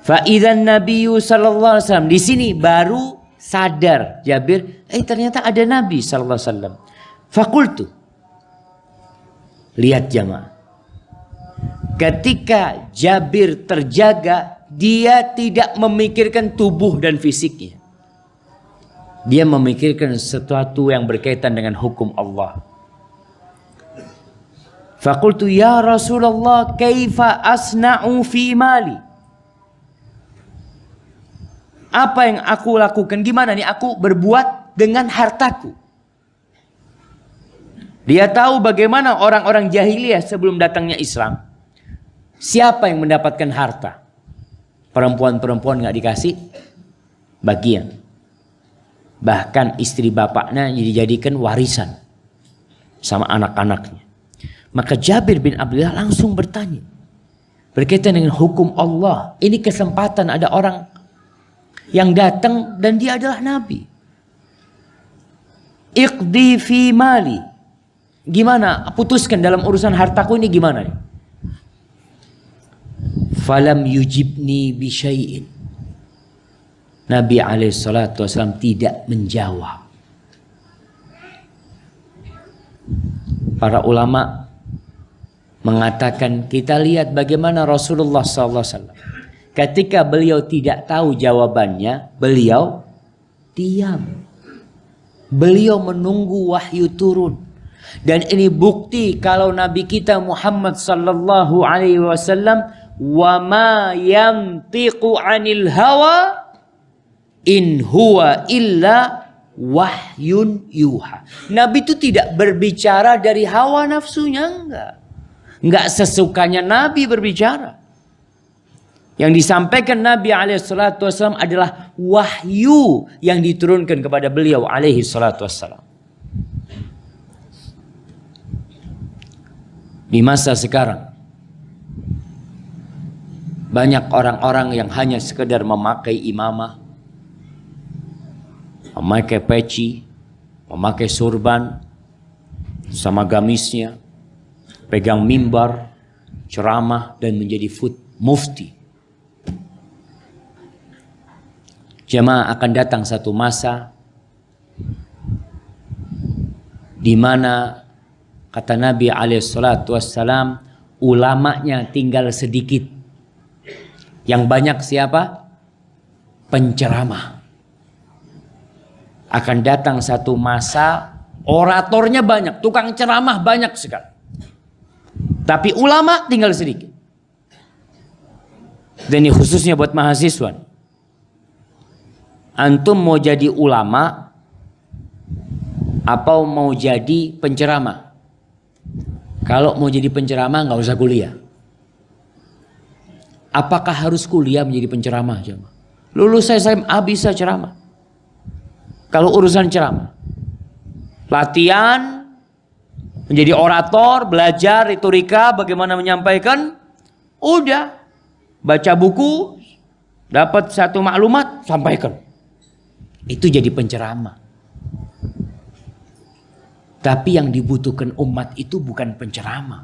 Fa'idzan Nabi sallallahu alaihi wasallam. Di sini baru sadar Jabir, ternyata ada Nabi sallallahu alaihi wasallam. Fakultu. Lihat jamaah. Ketika Jabir terjaga, dia tidak memikirkan tubuh dan fisiknya. Dia memikirkan sesuatu yang berkaitan dengan hukum Allah. Faqultu ya Rasulullah kaifa asna'u fi mali. Apa yang aku lakukan? Gimana nih aku berbuat dengan hartaku? Dia tahu bagaimana orang-orang jahiliyah sebelum datangnya Islam. Siapa yang mendapatkan harta? Perempuan-perempuan gak dikasih bagian. Bahkan istri bapaknya dijadikan warisan sama anak-anaknya. Maka Jabir bin Abdullah langsung bertanya berkaitan dengan hukum Allah. Ini kesempatan, ada orang yang datang dan dia adalah Nabi. Iqdi fi mali. Gimana? Putuskan dalam urusan hartaku ini gimana nih? Falam yujibni bi syai'in. Nabi SAW tidak menjawab. Para ulama mengatakan, kita lihat bagaimana Rasulullah SAW. Ketika beliau tidak tahu jawabannya, beliau diam. Beliau menunggu wahyu turun. Dan ini bukti kalau Nabi kita Muhammad sallallahu alaihi wasallam, wa ma yantiqu 'anil hawa in huwa illa wahyun yuha. Nabi itu tidak berbicara dari hawa nafsunya, enggak sesukanya Nabi berbicara. Yang disampaikan Nabi SAW adalah wahyu yang diturunkan kepada beliau SAW. Di masa sekarang banyak orang-orang yang hanya sekedar memakai imamah, memakai peci, memakai surban sama gamisnya, pegang mimbar, ceramah dan menjadi mufti. Jemaah, akan datang satu masa di mana kata Nabi SAW, ulamanya tinggal sedikit. Yang banyak siapa? Penceramah. Akan datang satu masa oratornya banyak, tukang ceramah banyak sekali. Tapi ulama tinggal sedikit. Dan ini khususnya buat mahasiswa. Antum mau jadi ulama apa mau jadi penceramah? Kalau mau jadi penceramah nggak usah kuliah. Apakah harus kuliah menjadi penceramah? Lulus SMA bisa ceramah. Kalau urusan ceramah, latihan menjadi orator, belajar retorika, bagaimana menyampaikan, udah baca buku, dapat satu maklumat, sampaikan. Itu jadi penceramah. Tapi yang dibutuhkan umat itu bukan penceramah.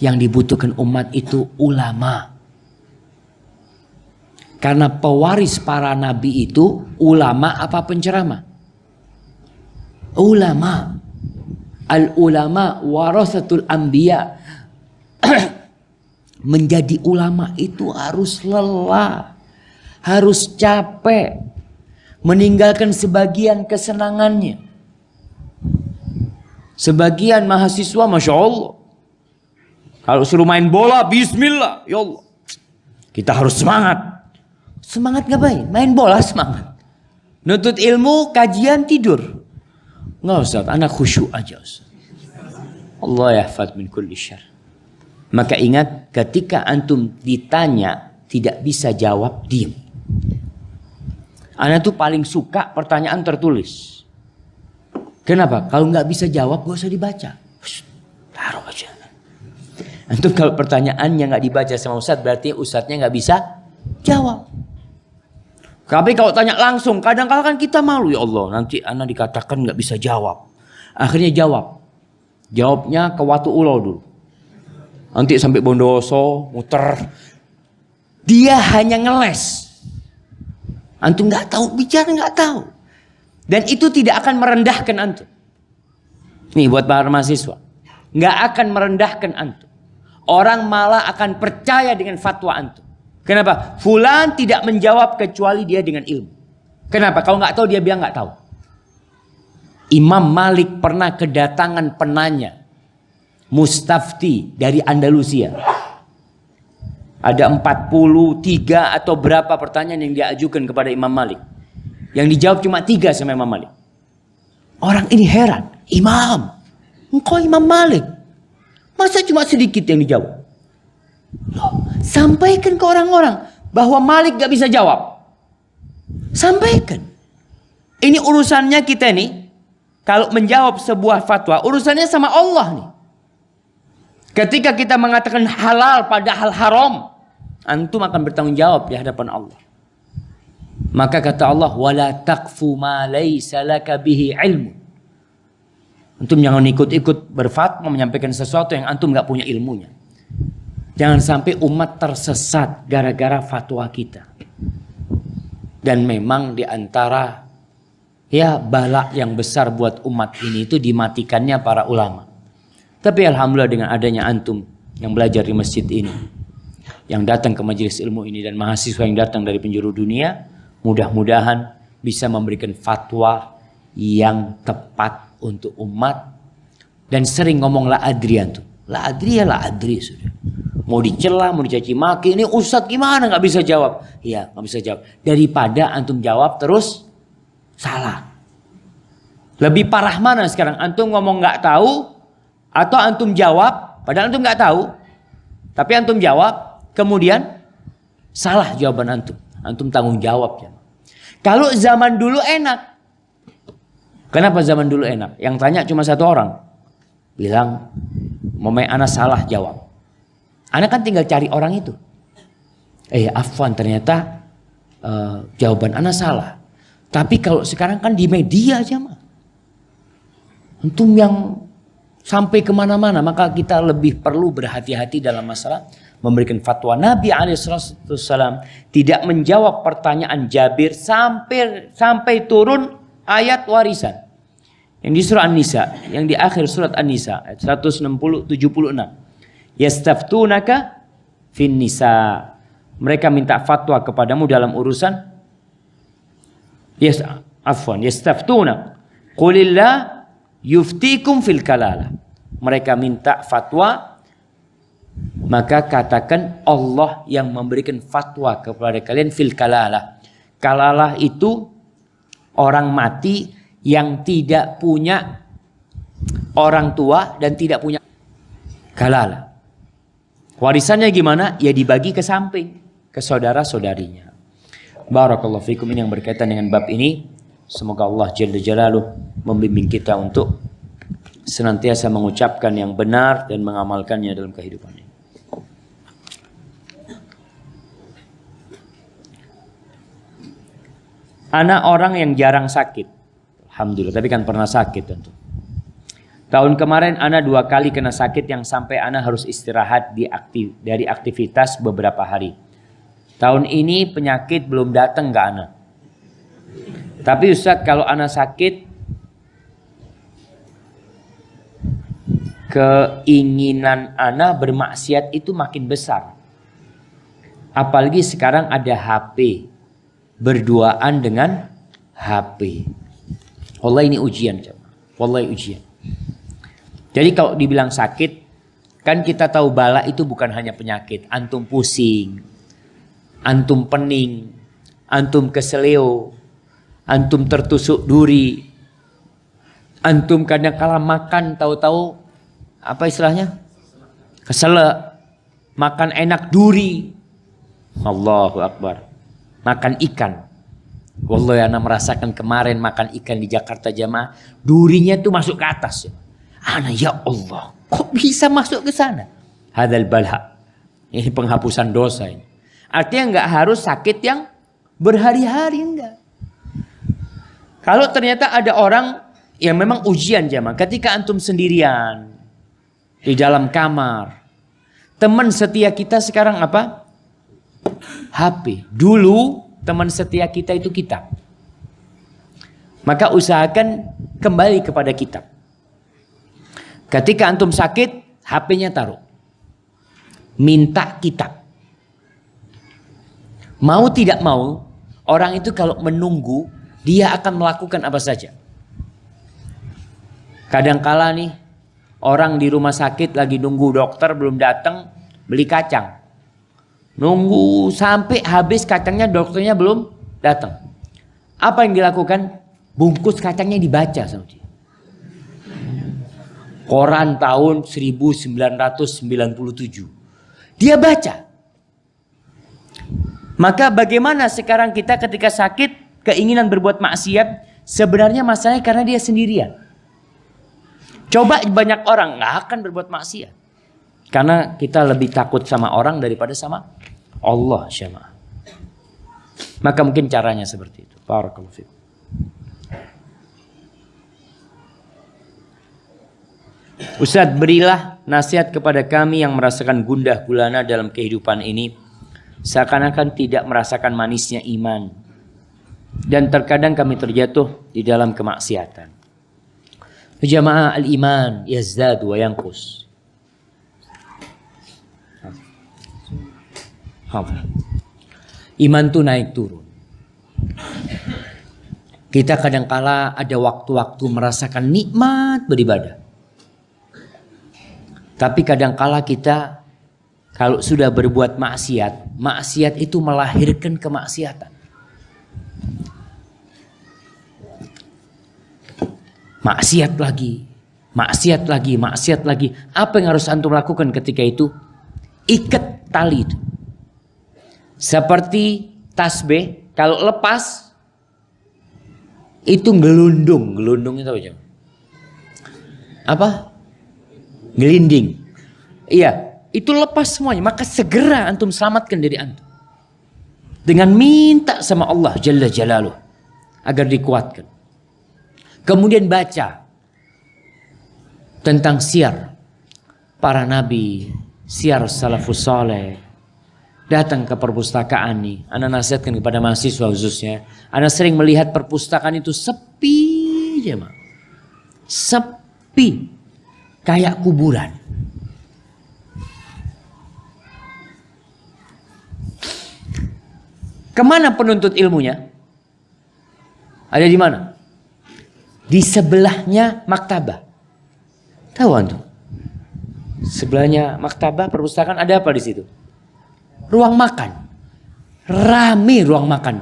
Yang dibutuhkan umat itu ulama. Karena pewaris para nabi itu ulama apa penceramah? Ulama. Al-ulama warasatul anbiya. Menjadi ulama itu harus lelah, harus capek, meninggalkan sebagian kesenangannya. Sebagian mahasiswa Masya Allah, kalau suruh main bola, bismillah, ya Allah, kita harus semangat. Semangat gak baik, main bola semangat. Nutut ilmu, kajian, tidur. Nggak Ustaz, anak khusyuk aja Ustaz. Allah yahfad min kulli syarr. Maka ingat, ketika antum ditanya tidak bisa jawab, diam. Anak tuh paling suka pertanyaan tertulis. Kenapa? Kalau nggak bisa jawab gak usah dibaca. Taruh aja. Antum kalau pertanyaannya nggak dibaca sama Ustadz, berarti Ustadznya nggak bisa jawab. Tapi kalau tanya langsung, kadang-kadang kan kita malu, ya Allah, nanti anak dikatakan nggak bisa jawab. Akhirnya jawab. Jawabnya ke Watu Ulo dulu. Nanti sampai Bondowoso, muter. Dia hanya ngeles. Antum nggak tahu, bicara nggak tahu. Dan itu tidak akan merendahkan antum. Nih buat para mahasiswa. nggak akan merendahkan antum. Orang malah akan percaya dengan fatwa antum. Kenapa? Fulan tidak menjawab kecuali dia dengan ilmu. Kenapa? Kalau nggak tahu dia bilang nggak tahu. Imam Malik pernah kedatangan penanya, mustafti dari Andalusia. Ada 43 atau berapa pertanyaan yang diajukan kepada Imam Malik. Yang dijawab cuma 3 sama Imam Malik. Orang ini heran. Imam, engkau Imam Malik, masa cuma sedikit yang dijawab? Loh, sampaikan ke orang-orang bahwa Malik gak bisa jawab. Sampaikan. Ini urusannya kita nih. Kalau menjawab sebuah fatwa, urusannya sama Allah nih. Ketika kita mengatakan halal padahal haram, antum akan bertanggung jawab di hadapan Allah. Maka kata Allah, wala taqfu ma laysa laka bihi ilmu. Antum jangan ikut-ikut berfatwa menyampaikan sesuatu yang antum gak punya ilmunya. Jangan sampai umat tersesat gara-gara fatwa kita. Dan memang diantara balak yang besar buat umat ini itu dimatikannya para ulama. Tapi alhamdulillah dengan adanya antum yang belajar di masjid ini, yang datang ke majelis ilmu ini, dan mahasiswa yang datang dari penjuru dunia, mudah-mudahan bisa memberikan fatwa yang tepat untuk umat. Dan sering ngomong la adri antum. La adri ya la adri sudah. Mau dicela, mau dicaci maki, ini ustadz gimana nggak bisa jawab? Iya, nggak bisa jawab. Daripada antum jawab terus salah. Lebih parah mana sekarang? Antum ngomong nggak tahu, atau antum jawab padahal antum nggak tahu, tapi antum jawab kemudian salah jawaban antum. Antum tanggung jawab ya. Kalau zaman dulu enak. Kenapa zaman dulu enak? Yang tanya cuma satu orang. Bilang, "Momai ana salah," jawab. Ana kan tinggal cari orang itu. Afwan, ternyata jawaban ana salah. Tapi kalau sekarang kan di media aja mah. Antum yang sampai kemana-mana, maka kita lebih perlu berhati-hati dalam masalah memberikan fatwa. Nabi alaihissalam tidak menjawab pertanyaan Jabir sampai turun ayat warisan. Yang di surah An-Nisa, yang di akhir surat An-Nisa ayat 176. Yastaftunaka fin nisa. Mereka minta fatwa kepadamu dalam urusan yastaftuna. Qulillah yuftikum fil kalalah. Mereka minta fatwa, maka katakan Allah yang memberikan fatwa kepada kalian fil kalalah. Kalalah itu orang mati yang tidak punya orang tua dan tidak punya kalalah. Warisannya gimana? Ya dibagi ke samping, ke saudara-saudarinya. Barakallahu fikum. Ini yang berkaitan dengan bab ini. Semoga Allah Jalla Jalaluh membimbing kita untuk senantiasa mengucapkan yang benar dan mengamalkannya dalam kehidupan ini. Anak orang yang jarang sakit. Alhamdulillah, tapi kan pernah sakit tentu. Tahun kemarin Ana 2 kali kena sakit yang sampai Ana harus istirahat dari aktivitas beberapa hari. Tahun ini penyakit belum datang ke Ana. Tapi Ustaz, kalau Ana sakit, keinginan Ana bermaksiat itu makin besar. Apalagi sekarang ada HP. Berduaan dengan HP. Wallah ini ujian. Wallah ujian. Jadi kalau dibilang sakit, kan kita tahu bala itu bukan hanya penyakit. Antum pusing, antum pening, antum keseleo, antum tertusuk duri, antum kadang kala makan tahu-tahu apa istilahnya? Keselak, makan enak duri. Allahu Akbar. Makan ikan. Wallahi ana merasakan kemarin makan ikan di Jakarta jamaah, durinya tuh masuk ke atas. Ana ya Allah, kok bisa masuk ke sana? Hadal balha. Ini penghapusan dosa ini. Artinya nggak harus sakit yang berhari-hari, enggak. Kalau ternyata ada orang yang memang ujian jamaah, ketika antum sendirian di dalam kamar, teman setia kita sekarang apa? HP. Dulu teman setia kita itu kitab. Maka usahakan kembali kepada kitab. Ketika antum sakit, HP-nya taruh. Minta kitab. Mau tidak mau, orang itu kalau menunggu, dia akan melakukan apa saja. Kadangkala nih, orang di rumah sakit lagi nunggu dokter belum datang, beli kacang. Nunggu sampai habis kacangnya, dokternya belum datang. Apa yang dilakukan? Bungkus kacangnya dibaca sama dia. Koran tahun 1997. Dia baca. Maka bagaimana sekarang kita ketika sakit, keinginan berbuat maksiat, sebenarnya masalahnya karena dia sendirian. Coba banyak orang nggak akan berbuat maksiat. Karena kita lebih takut sama orang daripada sama Allah. Syama. Maka mungkin caranya seperti itu. Barakallahu fiikum. Ustadz, berilah nasihat kepada kami yang merasakan gundah gulana dalam kehidupan ini, seakan-akan tidak merasakan manisnya iman, dan terkadang kami terjatuh di dalam kemaksiatan. Jamaah al-iman yazdadu wa yanqus. Iman itu naik turun. Kita kadangkala ada waktu-waktu merasakan nikmat beribadah. Tapi kadangkala kita kalau sudah berbuat maksiat, maksiat itu melahirkan kemaksiatan. Maksiat lagi, maksiat lagi, maksiat lagi. Apa yang harus antum lakukan ketika itu? Ikat tali itu. Seperti tasbih, kalau lepas itu gelundung. Gelundung itu apa? Apa? Gelinding. Iya, itu lepas semuanya. Maka segera antum selamatkan diri antum. Dengan minta sama Allah Jalla Jalaluh agar dikuatkan. Kemudian baca tentang siar para nabi, siar salafus saleh. Datang ke perpustakaan nih. Ana nasihatkan kepada mahasiswa khususnya. Ana sering melihat perpustakaan itu sepi aja, Mak. Sepi. Kayak kuburan. Kemana penuntut ilmunya? Ada di mana? Di sebelahnya maktabah. Tahu antum? Sebelahnya maktabah, perpustakaan, ada apa di situ? Ruang makan. Rame ruang makan.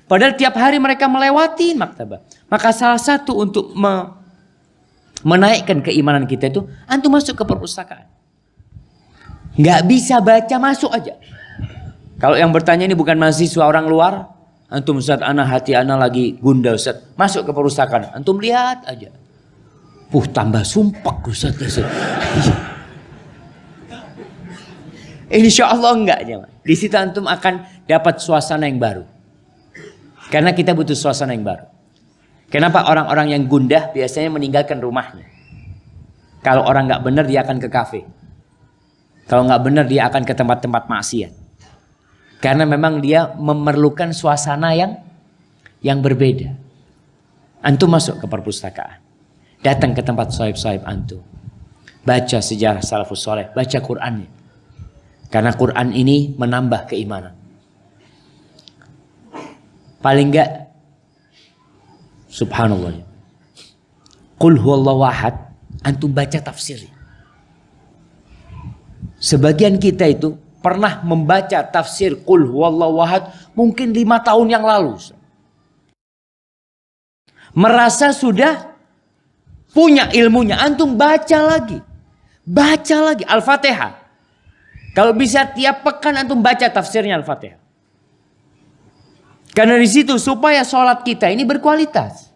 Padahal tiap hari mereka melewati maktabah. Maka salah satu untuk menaikkan keimanan kita itu, antum masuk ke perpustakaan. Nggak bisa baca, masuk aja. Kalau yang bertanya ini bukan mahasiswa orang luar, antum, Ustaz, hati ana lagi gundah, Ustaz. Masuk ke perpustakaan, antum lihat aja. Tambah sumpah, Ustaz. Insya Allah enggak, ya. Di situ antum akan dapat suasana yang baru. Karena kita butuh suasana yang baru. Kenapa orang-orang yang gundah biasanya meninggalkan rumahnya? Kalau orang nggak benar dia akan ke kafe. Kalau nggak benar dia akan ke tempat-tempat maksiat. Karena memang dia memerlukan suasana yang berbeda. Antum masuk ke perpustakaan, datang ke tempat sahib-sahib antum, baca sejarah salafus saleh, baca Qur'annya. Karena Qur'an ini menambah keimanan. Paling nggak, subhanallah, Qul huwallahu ahad, antum baca tafsir. Sebagian kita itu pernah membaca tafsir Qul huwallahu ahad mungkin 5 tahun yang lalu. Merasa sudah punya ilmunya, antum baca lagi. Baca lagi Al-Fatihah. Kalau bisa tiap pekan antum baca tafsirnya Al-Fatihah. Karena di situ supaya sholat kita ini berkualitas.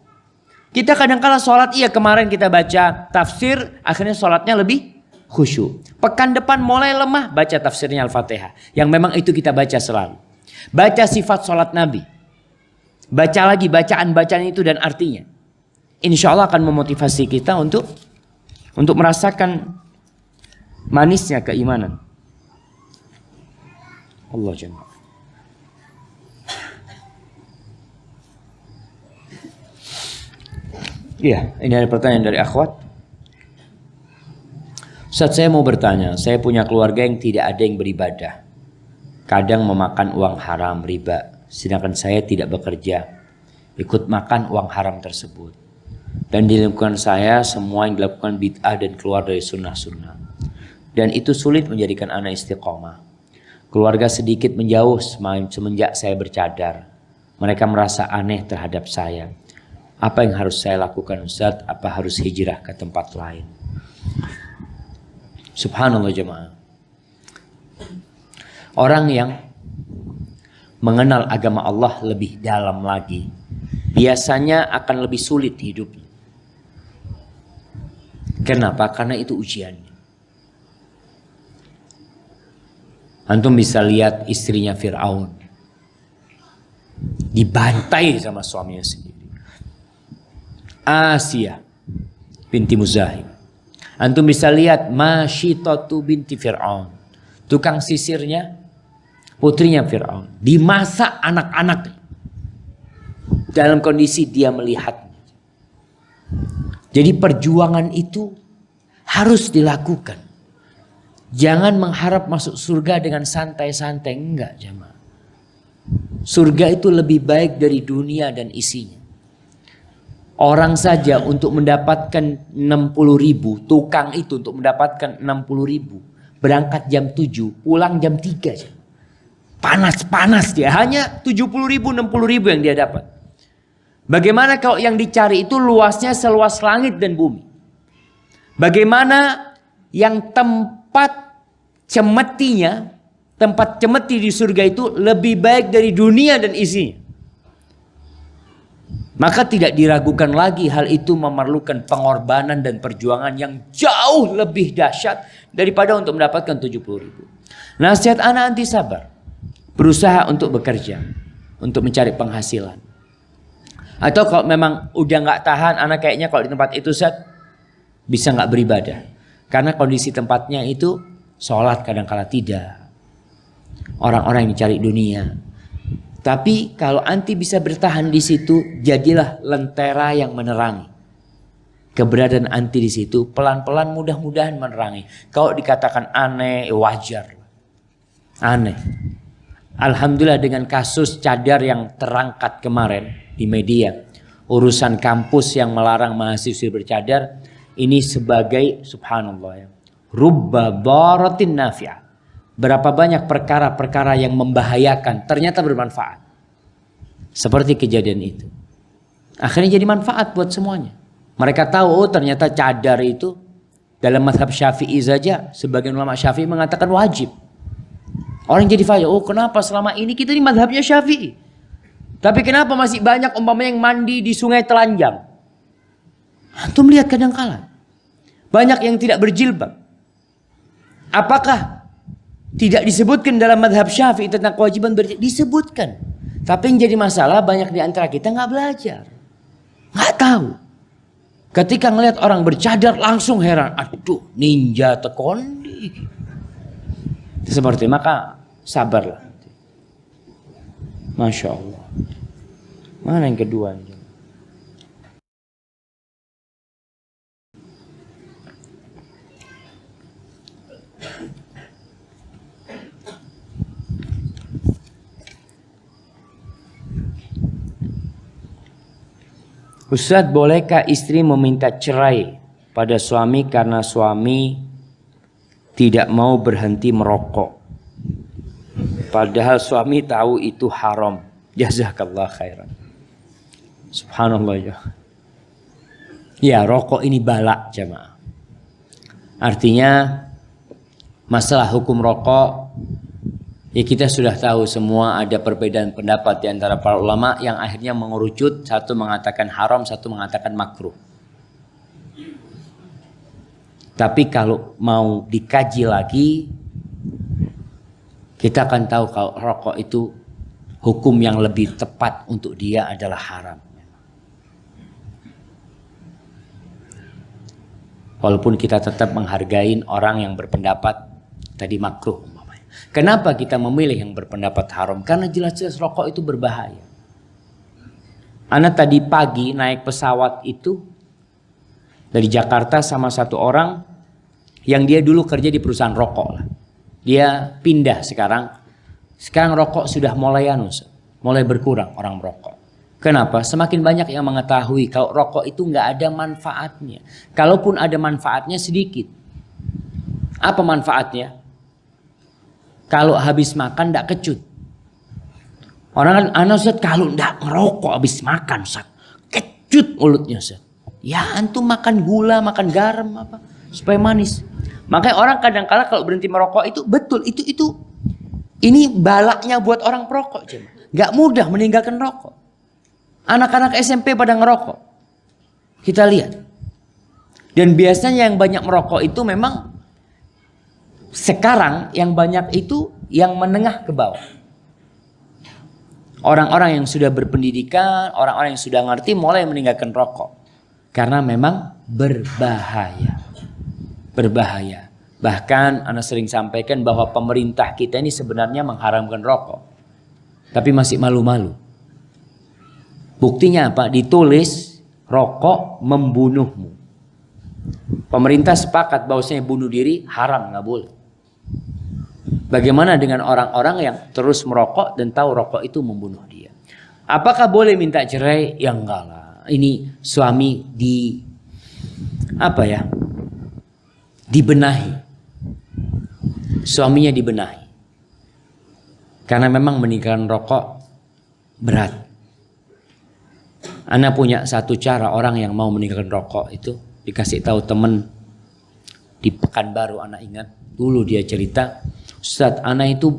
Kita kadang-kala sholat, iya kemarin kita baca tafsir, akhirnya sholatnya lebih khusyuk. Pekan depan mulai lemah, baca tafsirnya Al-Fatihah. Yang memang itu kita baca selalu. Baca sifat sholat Nabi. Baca lagi bacaan-bacaan itu dan artinya. Insya Allah akan memotivasi kita untuk merasakan manisnya keimanan. Allah jalla. Iya, ini ada pertanyaan dari akhwat. Ustaz, saya mau bertanya, saya punya keluarga yang tidak ada yang beribadah. Kadang memakan uang haram, riba. Sedangkan saya tidak bekerja, ikut makan uang haram tersebut. Dan di lingkungan saya semua yang dilakukan bid'ah dan keluar dari sunnah-sunnah. Dan itu sulit menjadikan anak istiqomah. Keluarga sedikit menjauh semenjak saya bercadar. Mereka merasa aneh terhadap saya. Apa yang harus saya lakukan, Ustaz? Apa harus hijrah ke tempat lain? Subhanallah jemaah. Orang yang mengenal agama Allah lebih dalam lagi, biasanya akan lebih sulit hidupnya. Kenapa? Karena itu ujiannya. Antum bisa lihat istrinya Fir'aun dibantai sama suaminya sendiri. Asia binti Muzahim. Antum bisa lihat Masyitatu binti Fir'aun, tukang sisirnya, putrinya Fir'aun, dimasak anak-anak dalam kondisi dia melihatnya. Jadi perjuangan itu harus dilakukan. Jangan mengharap masuk surga dengan santai-santai. Enggak jemaah. Surga itu lebih baik dari dunia dan isinya. Orang saja untuk mendapatkan 60.000, tukang itu untuk mendapatkan 60.000, berangkat jam 7, pulang jam 3 aja. Panas-panas dia, hanya 70.000, 60.000 yang dia dapat. Bagaimana kalau yang dicari itu luasnya seluas langit dan bumi? Bagaimana yang tempat cemetinya, tempat cemeti di surga itu lebih baik dari dunia dan isinya? Maka tidak diragukan lagi hal itu memerlukan pengorbanan dan perjuangan yang jauh lebih dahsyat daripada untuk mendapatkan 70.000. Nasihat anak anti sabar. Berusaha untuk bekerja, untuk mencari penghasilan. Atau kalau memang udah nggak tahan, anak kayaknya kalau di tempat itu Ustaz bisa nggak beribadah. Karena kondisi tempatnya itu sholat kadang-kala tidak. Orang-orang yang mencari dunia. Tapi kalau anti bisa bertahan di situ, jadilah lentera yang menerangi. Keberadaan anti di situ pelan-pelan mudah-mudahan menerangi. Kalau dikatakan aneh, wajar. Aneh. Alhamdulillah dengan kasus cadar yang terangkat kemarin di media. Urusan kampus yang melarang mahasiswa bercadar. Ini sebagai subhanallah ya. Rubba daratin nafi'ah. Berapa banyak perkara-perkara yang membahayakan ternyata bermanfaat. Seperti kejadian itu. Akhirnya jadi manfaat buat semuanya. Mereka tahu oh ternyata cadar itu dalam mazhab Syafi'i saja sebagian ulama Syafi'i mengatakan wajib. Orang jadi faham, oh kenapa selama ini kita di mazhabnya Syafi'i. Tapi kenapa masih banyak umpamanya yang mandi di sungai telanjang? Antum lihat kadang-kala. Banyak yang tidak berjilbab. Apakah tidak disebutkan dalam mazhab Syafi'i tentang kewajiban berjilbab? Disebutkan. Tapi yang jadi masalah banyak di antara kita nggak belajar. Nggak tahu. Ketika ngelihat orang bercadar langsung heran. Aduh ninja tekondi. Seperti maka sabarlah. Masya Allah. Mana yang kedua? Ustadz, bolehkah istri meminta cerai pada suami karena suami tidak mau berhenti merokok? Padahal suami tahu itu haram. Jazakallah khairan. Subhanallah ya. Ya, rokok ini balak jemaah. Artinya masalah hukum rokok, ya kita sudah tahu semua ada perbedaan pendapat di antara para ulama yang akhirnya mengerucut, satu mengatakan haram, satu mengatakan makruh. Tapi kalau mau dikaji lagi, kita akan tahu kalau rokok itu hukum yang lebih tepat untuk dia adalah haram. Walaupun kita tetap menghargai orang yang berpendapat tadi makruh. Kenapa kita memilih yang berpendapat haram? Karena jelas-jelas rokok itu berbahaya. Ana tadi pagi naik pesawat itu dari Jakarta sama satu orang Yang dia dulu kerja di perusahaan rokok lah. Dia pindah sekarang. Sekarang rokok sudah mulai mulai berkurang orang merokok. Kenapa? Semakin banyak yang mengetahui kalau rokok itu nggak ada manfaatnya. Kalaupun ada manfaatnya sedikit. Apa manfaatnya? Kalau habis makan nggak kecut. Orang kan, Ustaz, kalau nggak ngerokok habis makan, Ustaz, kecut mulutnya, Ustaz. Ya antum makan gula, makan garam apa supaya manis. Makanya orang kadang-kala kalau berhenti merokok itu betul itu ini balaknya buat orang perokok. Gak mudah meninggalkan rokok. Anak-anak SMP pada ngerokok. Kita lihat. Dan biasanya yang banyak merokok itu memang sekarang yang banyak itu yang menengah ke bawah. Orang-orang yang sudah berpendidikan, orang-orang yang sudah ngerti mulai meninggalkan rokok. Karena memang berbahaya. Berbahaya. Bahkan Ana sering sampaikan bahwa pemerintah kita ini sebenarnya mengharamkan rokok. Tapi masih malu-malu. Buktinya apa? Ditulis rokok membunuhmu. Pemerintah sepakat bahwasanya bunuh diri haram, nggak boleh. Bagaimana dengan orang-orang yang terus merokok dan tahu rokok itu membunuh dia? Apakah boleh minta cerai? Ya enggak lah. Ini suami dibenahi. Suaminya dibenahi. Karena memang meninggalkan rokok berat. Ana punya satu cara orang yang mau meninggalkan rokok itu dikasih tahu teman di Pekanbaru. Ana ingat dulu dia cerita, Ustaz, Ana itu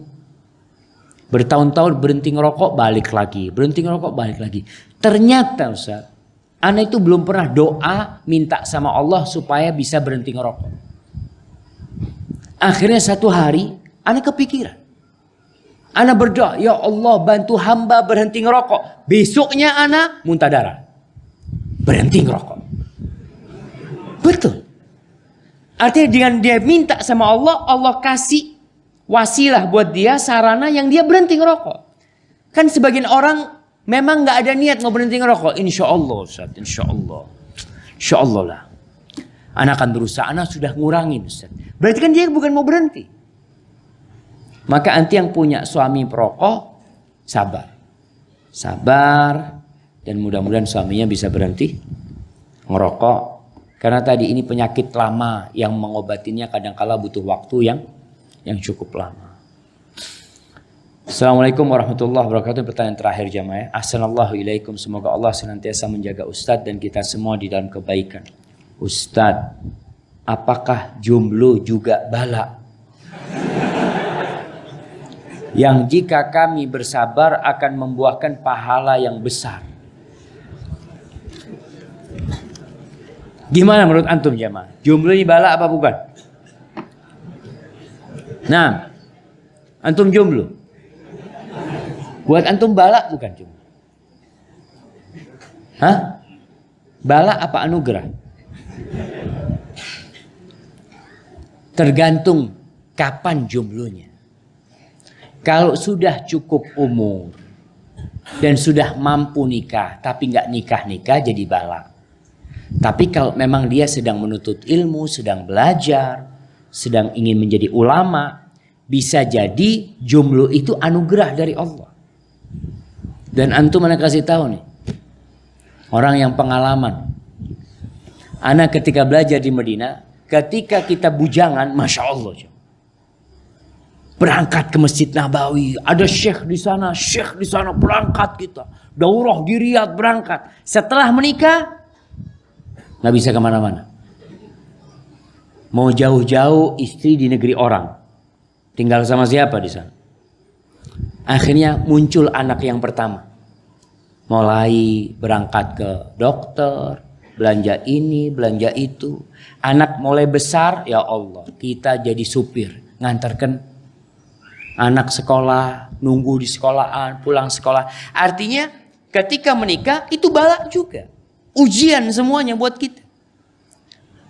bertahun-tahun berhenti ngerokok balik lagi, berhenti ngerokok balik lagi. Ternyata Ustaz, Ana itu belum pernah doa minta sama Allah supaya bisa berhenti ngerokok. Akhirnya satu hari Ana kepikiran. Ana berdoa, ya Allah bantu hamba berhenti ngerokok. Besoknya Ana muntah darah. Berhenti ngerokok. Betul. Artinya dengan dia minta sama Allah, Allah kasih wasilah buat dia, sarana yang dia berhenti ngerokok. Kan sebagian orang memang gak ada niat mau berhenti ngerokok. Insya Allah Ustaz, insya Allah. Insya Allah lah. Ana akan berusaha, Ana sudah ngurangin Ustaz. Berarti kan dia bukan mau berhenti. Maka anti yang punya suami perokok, sabar. Sabar. Dan mudah-mudahan suaminya bisa berhenti ngerokok. Karena tadi ini penyakit lama yang mengobatinya kadang-kala butuh waktu yang cukup lama. Assalamualaikum warahmatullahi wabarakatuh. Pertanyaan terakhir jamaah. Assalamualaikum. Semoga Allah senantiasa menjaga Ustadz dan kita semua di dalam kebaikan. Ustadz, apakah jomblo juga bala? Yang jika kami bersabar akan membuahkan pahala yang besar. Gimana menurut antum jamaah? Jomblo ini bala apa bukan? Nah, antum jomblo. Buat antum bala bukan jomblo? Hah? Bala apa anugerah? Tergantung kapan jomblonya. Kalau sudah cukup umur dan sudah mampu nikah tapi nggak nikah-nikah jadi bala. Tapi kalau memang dia sedang menuntut ilmu, sedang belajar, sedang ingin menjadi ulama, bisa jadi jomblo itu anugerah dari Allah. Dan antum ana kasih tahu nih, orang yang pengalaman. Ana ketika belajar di Madinah, ketika kita bujangan, masya Allah. Berangkat ke Masjid Nabawi, ada syekh di sana berangkat kita. Daurah di Riyadh berangkat. Setelah menikah, nggak bisa kemana-mana. Mau jauh-jauh istri di negeri orang, tinggal sama siapa di sana? Akhirnya muncul anak yang pertama, mulai berangkat ke dokter, belanja ini, belanja itu. Anak mulai besar, ya Allah, kita jadi supir, ngantarkan anak sekolah, nunggu di sekolahan, pulang sekolah. Artinya ketika menikah itu bala juga. Ujian semuanya buat kita.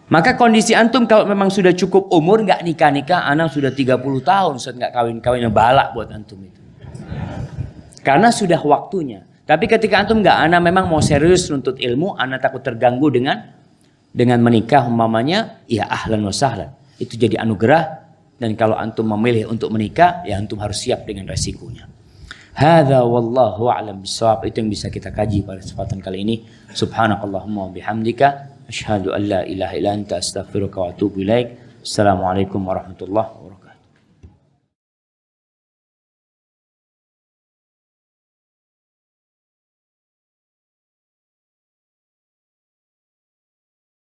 Maka kondisi antum kalau memang sudah cukup umur, nggak nikah-nikah, anak sudah 30 tahun, Ustaz nggak kawin-kawin, bala buat antum itu. Karena sudah waktunya. Tapi ketika antum nggak, anak memang mau serius nuntut ilmu, anak takut terganggu dengan menikah umpamanya, ya ahlan wa sahlan. itu jadi anugerah, dan kalau antum memilih untuk menikah, ya antum harus siap dengan resikonya. Hadza wallahu a'lam bishawab. Itu yang bisa kita kaji pada kesempatan kali ini. Subhanakallahumma wa bihamdika asyhadu an la ilaha illa anta astaghfiruka wa atubu ilaik. Assalamualaikum warahmatullahi wabarakatuh.